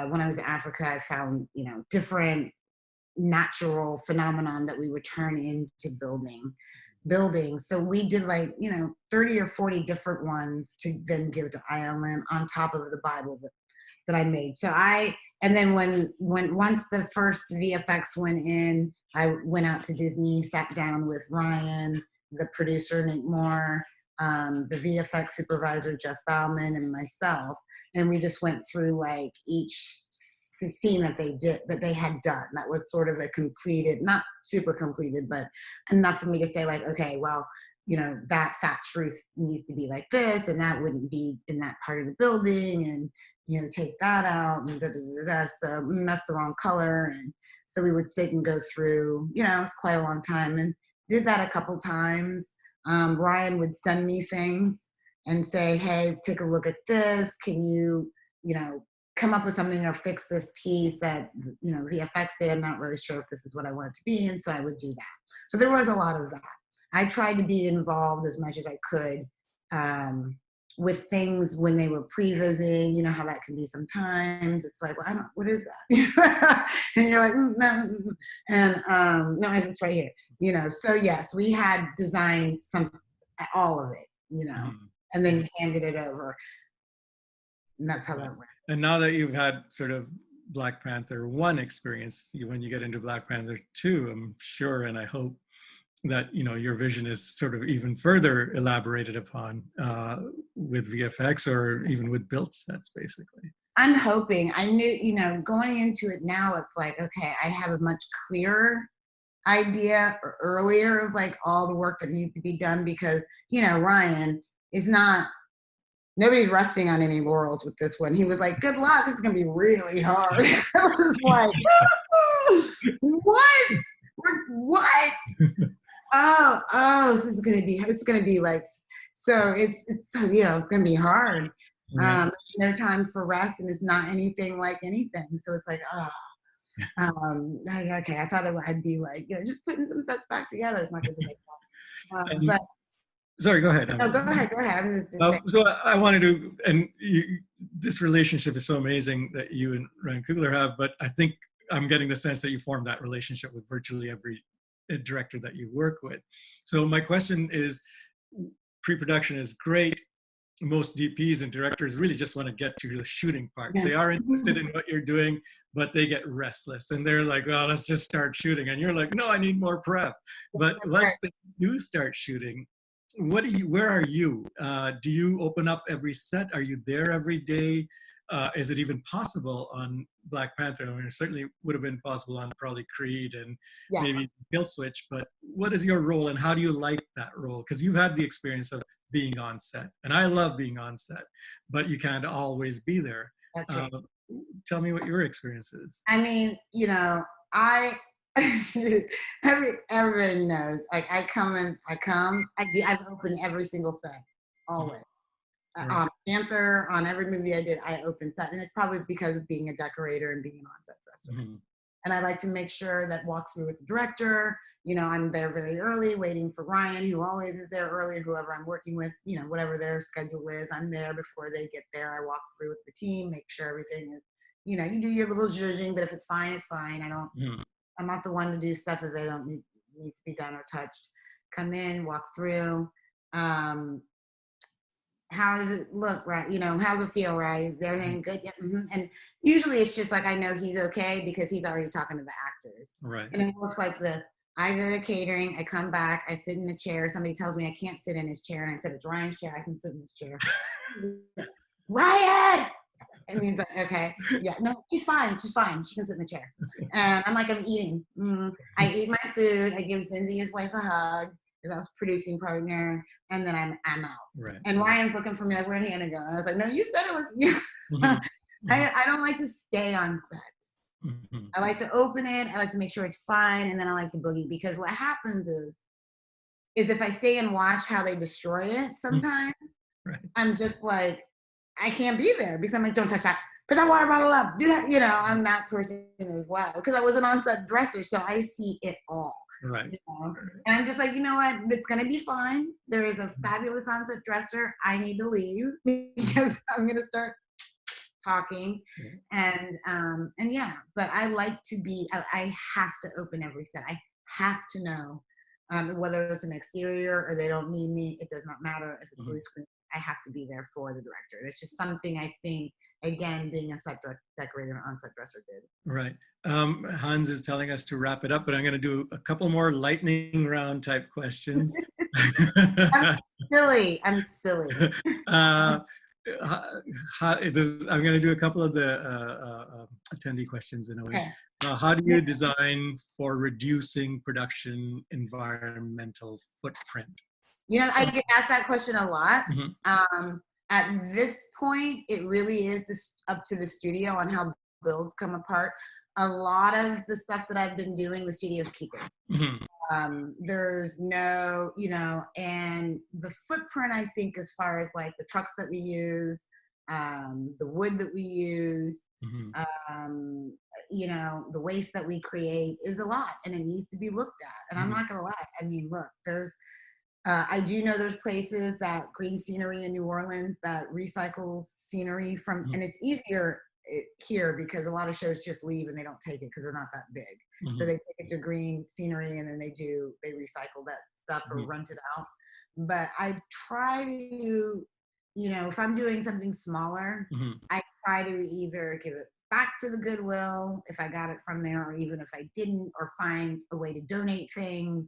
when I was in Africa, I found, you know, different natural phenomenon that we would turn into buildings. So we did like, you know, 30 or 40 different ones to then give to ILM on top of the Bible that I made. So and then once the first VFX went in, I went out to Disney, sat down with Ryan, the producer, Nate Moore, the VFX supervisor, Jeff Bauman, and myself. And we just went through like each scene that they had done. That was sort of a completed, not super completed, but enough for me to say like, okay, well, you know, that thatch roof needs to be like this, and that wouldn't be in that part of the building, and, you know, take that out, and so that's the wrong color. And so we would sit and go through, you know, it's quite a long time, and did that a couple times. Ryan would send me things and say, hey, take a look at this. Can you, you know, come up with something or fix this piece that, you know, VFX did. I'm not really sure if this is what I want it to be. And so I would do that. So there was a lot of that. I tried to be involved as much as I could with things when they were prevising. You know how that can be sometimes. It's like, well, what is that? And you're like, no. And no, it's right here. You know, so yes, we had designed all of it, you know, and then handed it over. And that's how that went. And now that you've had sort of Black Panther 1 experience, when you get into Black Panther 2, I'm sure and I hope that, you know, your vision is sort of even further elaborated upon with VFX or even with built sets, basically. I'm hoping. I knew, you know, going into it now, it's like, okay, I have a much clearer idea earlier of like all the work that needs to be done, because, you know, Ryan is not, nobody's resting on any laurels with this one. He was like, good luck, this is gonna be really hard. I was like, what? This is gonna be like, so it's so, you know, it's gonna be hard. No time for rest, and it's not anything like anything. So it's like, okay, I thought I'd be like, you know, just putting some sets back together. It's not gonna be like that. But sorry, go ahead. No, go ahead. I'm just so I wanted to, and this relationship is so amazing that you and Ryan Coogler have, but I think I'm getting the sense that you formed that relationship with virtually every director that you work with. So my question is, pre-production is great. Most DPs and directors really just want to get to the shooting part. Yeah. They are interested in what you're doing, but they get restless and they're like, well, let's just start shooting. And you're like, no, I need more prep. But once they do start shooting, where are you? Do you open up every set? Are you there every day? Is it even possible on Black Panther? I mean, it certainly would have been possible on probably Creed and maybe Kill Switch, but what is your role and how do you like that role? Because you've had the experience of being on set, and I love being on set, but you can't always be there. That's right. tell me what your experience is. I mean, you know, I everybody knows. Like I've opened every single set, always. Right. Panther, on every movie I did, I opened set, and it's probably because of being a decorator and being an on-set dresser. Mm-hmm. And I like to make sure that walks through with the director. You know, I'm there very early, waiting for Ryan, who always is there early, whoever I'm working with. You know, whatever their schedule is, I'm there before they get there. I walk through with the team, make sure everything is. You know, you do your little zhuzhing, but if it's fine, it's fine. I'm not the one to do stuff if it don't need to be done or touched. Come in, walk through. How does it look, right? You know, how's it feel, right? Is everything good? Yeah. And usually it's just like, I know he's okay because he's already talking to the actors. Right. And it looks like this. I go to catering, I come back, I sit in the chair. Somebody tells me I can't sit in his chair. And I said, it's Ryan's chair. I can sit in this chair. Ryan! And he's like, okay. Yeah, no, she's fine. She's fine. She can sit in the chair. And I'm like, I'm eating. I eat my food. I give Cindy, his wife, a hug. I was producing partner, and then I'm out. Right. And Ryan's looking for me like, where'd Hannah go? And I was like, no, you said it was you. I don't like to stay on set. I like to open it. I like to make sure it's fine, and then I like to boogie, because what happens is if I stay and watch how they destroy it sometimes, right. I'm just like, I can't be there, because I'm like, don't touch that. Put that water bottle up. Do that. You know, I'm that person as well, because I was an on-set dresser, so I see it all. Right. You know? And I'm just like, you know what? It's going to be fine. There is a fabulous on-set dresser. I need to leave because I'm going to start talking. And yeah, but I like to be, I have to open every set. I have to know whether it's an exterior or they don't need me. It does not matter if it's blue screen. I have to be there for the director. It's just something I think, again, being a set decorator and on-set dresser did. Right. Hans is telling us to wrap it up, but I'm going to do a couple more lightning round type questions. I'm silly. I'm going to do a couple of the attendee questions in a way. Okay. How do you design for reducing production environmental footprint? You know, I get asked that question a lot. At this point, it really is up to the studio on how builds come apart. A lot of the stuff that I've been doing, the studio's keeping. There's no, you know, and the footprint, I think, as far as like the trucks that we use, the wood that we use, you know, the waste that we create is a lot, and it needs to be looked at. And I'm not gonna lie. I mean, look, I do know there's places that Green Scenery in New Orleans that recycles scenery from, and it's easier here because a lot of shows just leave and they don't take it because they're not that big. So they take it to Green Scenery and then they recycle that stuff or rent it out. But I try to, you know, if I'm doing something smaller, I try to either give it back to the Goodwill if I got it from there, or even if I didn't, or find a way to donate things.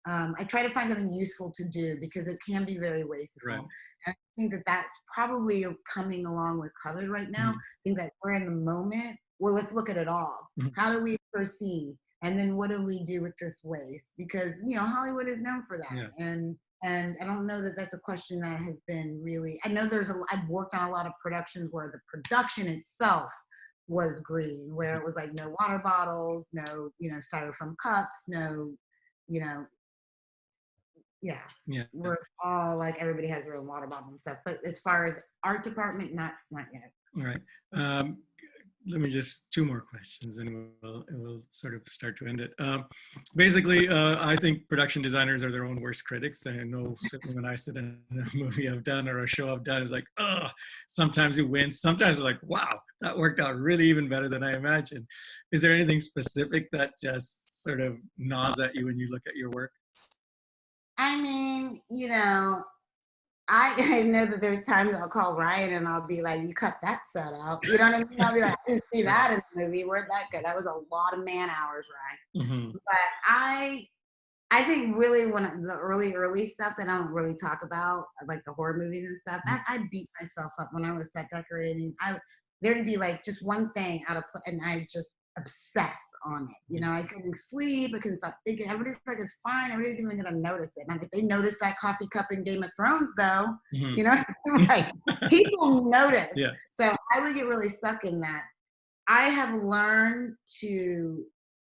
I try to find something useful to do because it can be very wasteful. Right. And I think that that's probably coming along with COVID right now. I think that we're in the moment. Well, let's look at it all. How do we proceed? And then what do we do with this waste? Because, you know, Hollywood is known for that. Yeah. And I don't know that that's a question that has been really, I know I've worked on a lot of productions where the production itself was green, where it was like no water bottles, no, you know, styrofoam cups, no, you know, we're all like, everybody has their own water bottle and stuff. But as far as art department, not yet. All right. Let me just, 2 more questions and we'll sort of start to end it. Basically, I think production designers are their own worst critics. I know certainly when I sit in a movie I've done or a show I've done, it's like, oh, sometimes you win. Sometimes it's like, wow, that worked out really even better than I imagined. Is there anything specific that just sort of gnaws at you when you look at your work? I mean, you know, I know that there's times I'll call Ryan and I'll be like, you cut that set out. You know what I mean? I'll be like, I didn't see that in the movie. Where'd that go? That was a lot of man hours, Ryan. But I think really when the early stuff that I don't really talk about, like the horror movies and stuff, I beat myself up when I was set decorating. There'd be like just one thing out of, and I just obsess on it. You know, I couldn't sleep. I couldn't stop thinking. Everybody's like, it's fine. Everybody's even gonna notice it. And I'm like, they noticed that coffee cup in Game of Thrones, though. You know, like people notice. So I would get really stuck in that. I have learned to,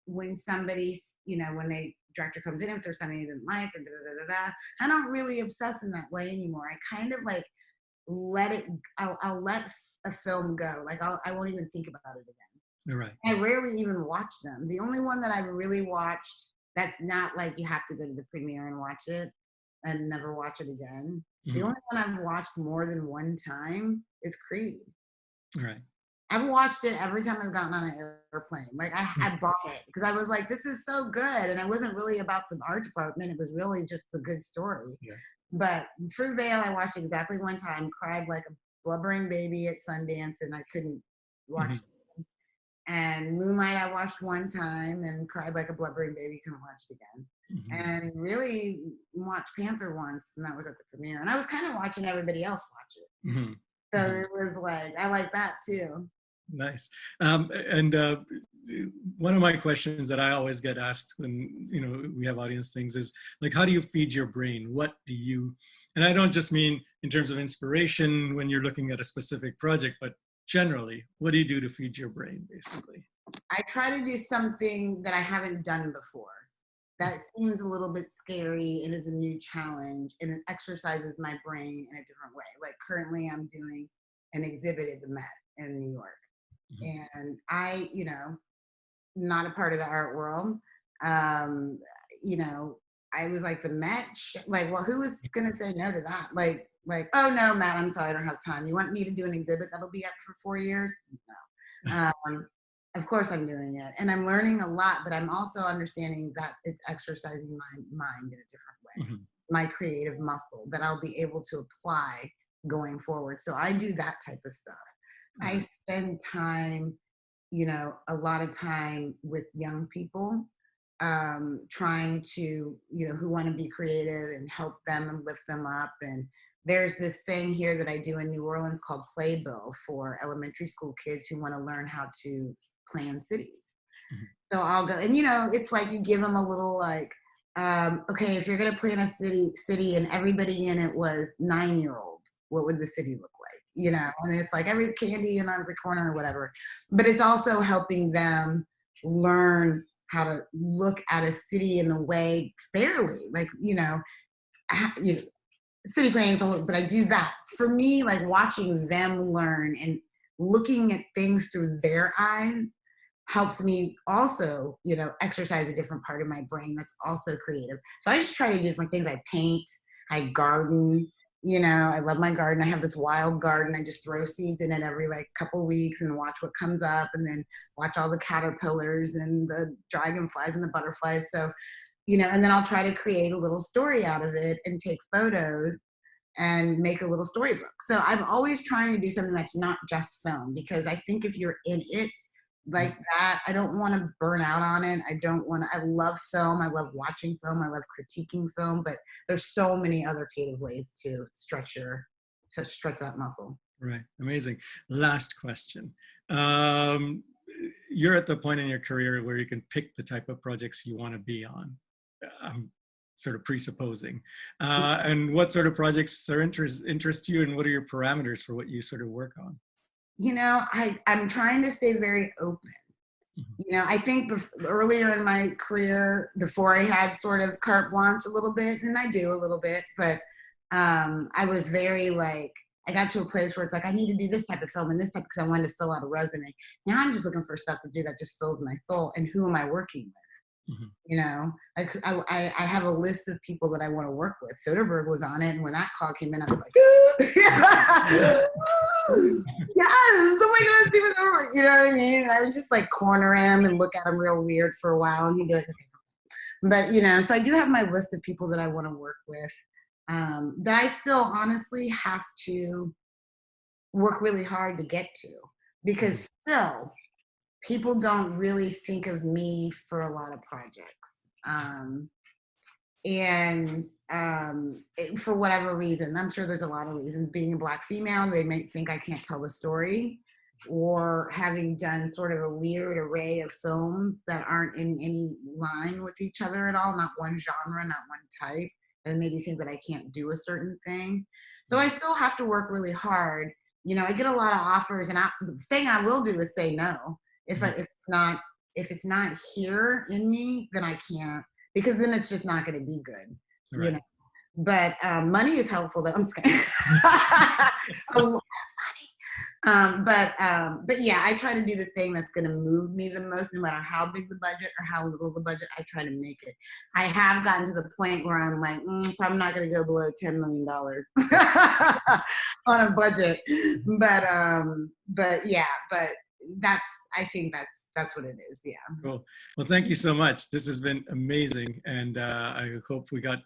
when somebody's, when they director comes in, if there's something they didn't like, or I don't really obsess in that way anymore. I kind of like let it. I'll let a film go. Like I won't even think about it again. You're right. I rarely even watch them. The only one that I've really watched that's not like you have to go to the premiere and watch it and never watch it again. The only one I've watched more than one time is Creed. Right. I've watched it every time I've gotten on an airplane. Like I bought it because I was like, this is so good. And it wasn't really about the art department. It was really just the good story. Yeah. But Fruitvale, I watched exactly one time, cried like a blubbering baby at Sundance, and I couldn't watch it. And Moonlight, I watched one time and cried like a blubbering baby, couldn't watch it again. And really watched Panther once, and that was at the premiere. And I was kind of watching everybody else watch it. So it was like, I like that too. Nice. And one of my questions that I always get asked when, we have audience things is like, how do you feed your brain? What do you, and I don't just mean in terms of inspiration when you're looking at a specific project, but generally, what do you do to feed your brain, basically? I try to do something that I haven't done before. That seems a little bit scary and is a new challenge, and it exercises my brain in a different way. Like currently I'm doing an exhibit at the Met in New York. And I, not a part of the art world. I was like, the Met, like, well, who was going to say no to that? Like, oh no, Matt, I'm sorry, I don't have time. You want me to do an exhibit that'll be up for 4 years? No. Of course I'm doing it. And I'm learning a lot, but I'm also understanding that it's exercising my mind in a different way, my creative muscle that I'll be able to apply going forward. So I do that type of stuff. I spend time, a lot of time with young people, trying to, who want to be creative and help them and lift them up. And there's this thing here that I do in New Orleans called Playbill for elementary school kids who want to learn how to plan cities. So I'll go, and it's like you give them a little like, okay, if you're going to plan a city and everybody in it was 9-year-olds, what would the city look like? And it's like every candy in every corner or whatever. But it's also helping them learn how to look at a city in a way fairly, like, city planning, but I do that. For me, like watching them learn and looking at things through their eyes helps me also, exercise a different part of my brain that's also creative. So I just try to do different things. I paint, I garden, I love my garden. I have this wild garden. I just throw seeds in it every like couple weeks and watch what comes up, and then watch all the caterpillars and the dragonflies and the butterflies. So, and then I'll try to create a little story out of it and take photos and make a little storybook. So I'm always trying to do something that's not just film, because I think if you're in it like that, I don't want to burn out on it. I love film. I love watching film. I love critiquing film, but there's so many other creative ways to stretch that muscle. Right. Amazing. Last question. You're at the point in your career where you can pick the type of projects you want to be on. I'm sort of presupposing. And what sort of projects interest you, and what are your parameters for what you sort of work on? I'm trying to stay very open. I think earlier in my career, before I had sort of carte blanche a little bit, and I do a little bit, but I was very like, I got to a place where it's like, I need to do this type of film and this type because I wanted to fill out a resume. Now I'm just looking for stuff to do that just fills my soul. And who am I working with? I have a list of people that I want to work with. Soderbergh was on it, and when that call came in, I was like, yes, oh my God, Steven Soderbergh, you know what I mean? And I would just like corner him and look at him real weird for a while, and he'd be like, okay. But so I do have my list of people that I want to work with, that I still honestly have to work really hard to get to, because still people don't really think of me for a lot of projects. For whatever reason, I'm sure there's a lot of reasons. Being a Black female, they may think I can't tell the story, or having done sort of a weird array of films that aren't in any line with each other at all, not one genre, not one type, and maybe think that I can't do a certain thing. So I still have to work really hard. I get a lot of offers, and the thing I will do is say no. If it's not here in me, then I can't, because then it's just not going to be good, Right. you know. But money is helpful. Though I'm just kidding. A lot of money. But yeah, I try to do the thing that's going to move me the most, no matter how big the budget or how little the budget. I try to make it. I have gotten to the point where I'm like, I'm not going to go below $10 million on a budget. But yeah, but I think that's what it is. Yeah. Cool. Well, thank you so much. This has been amazing, and I hope we got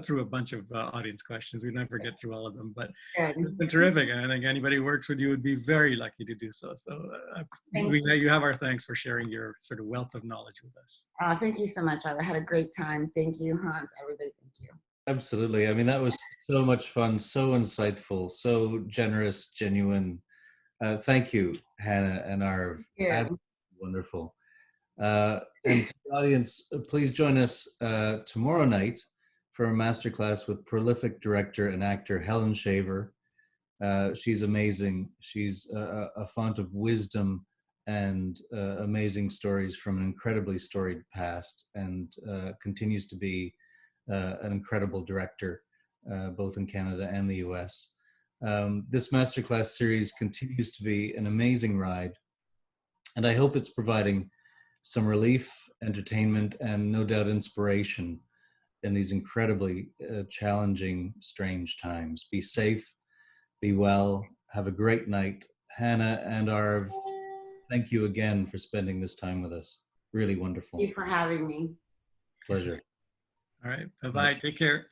through a bunch of audience questions. We never get through all of them, but Good. it's been terrific. And I think anybody who works with you would be very lucky to do so. So you have our thanks for sharing your sort of wealth of knowledge with us. Thank you so much. I had a great time. Thank you, Hans. Everybody, thank you. Absolutely. I mean, that was so much fun, so insightful, so generous, genuine. Thank you, Hannah and Arv. Yeah. Wonderful. And to the audience, please join us tomorrow night for a masterclass with prolific director and actor Helen Shaver. She's amazing. She's a font of wisdom and amazing stories from an incredibly storied past, and continues to be an incredible director, both in Canada and the US. This masterclass series continues to be an amazing ride, and I hope it's providing some relief, entertainment, and no doubt inspiration in these incredibly challenging, strange times. Be safe, be well, have a great night. Hannah and Arv, thank you again for spending this time with us. Really wonderful. Thank you for having me. Pleasure. All right. Bye-bye. Take care.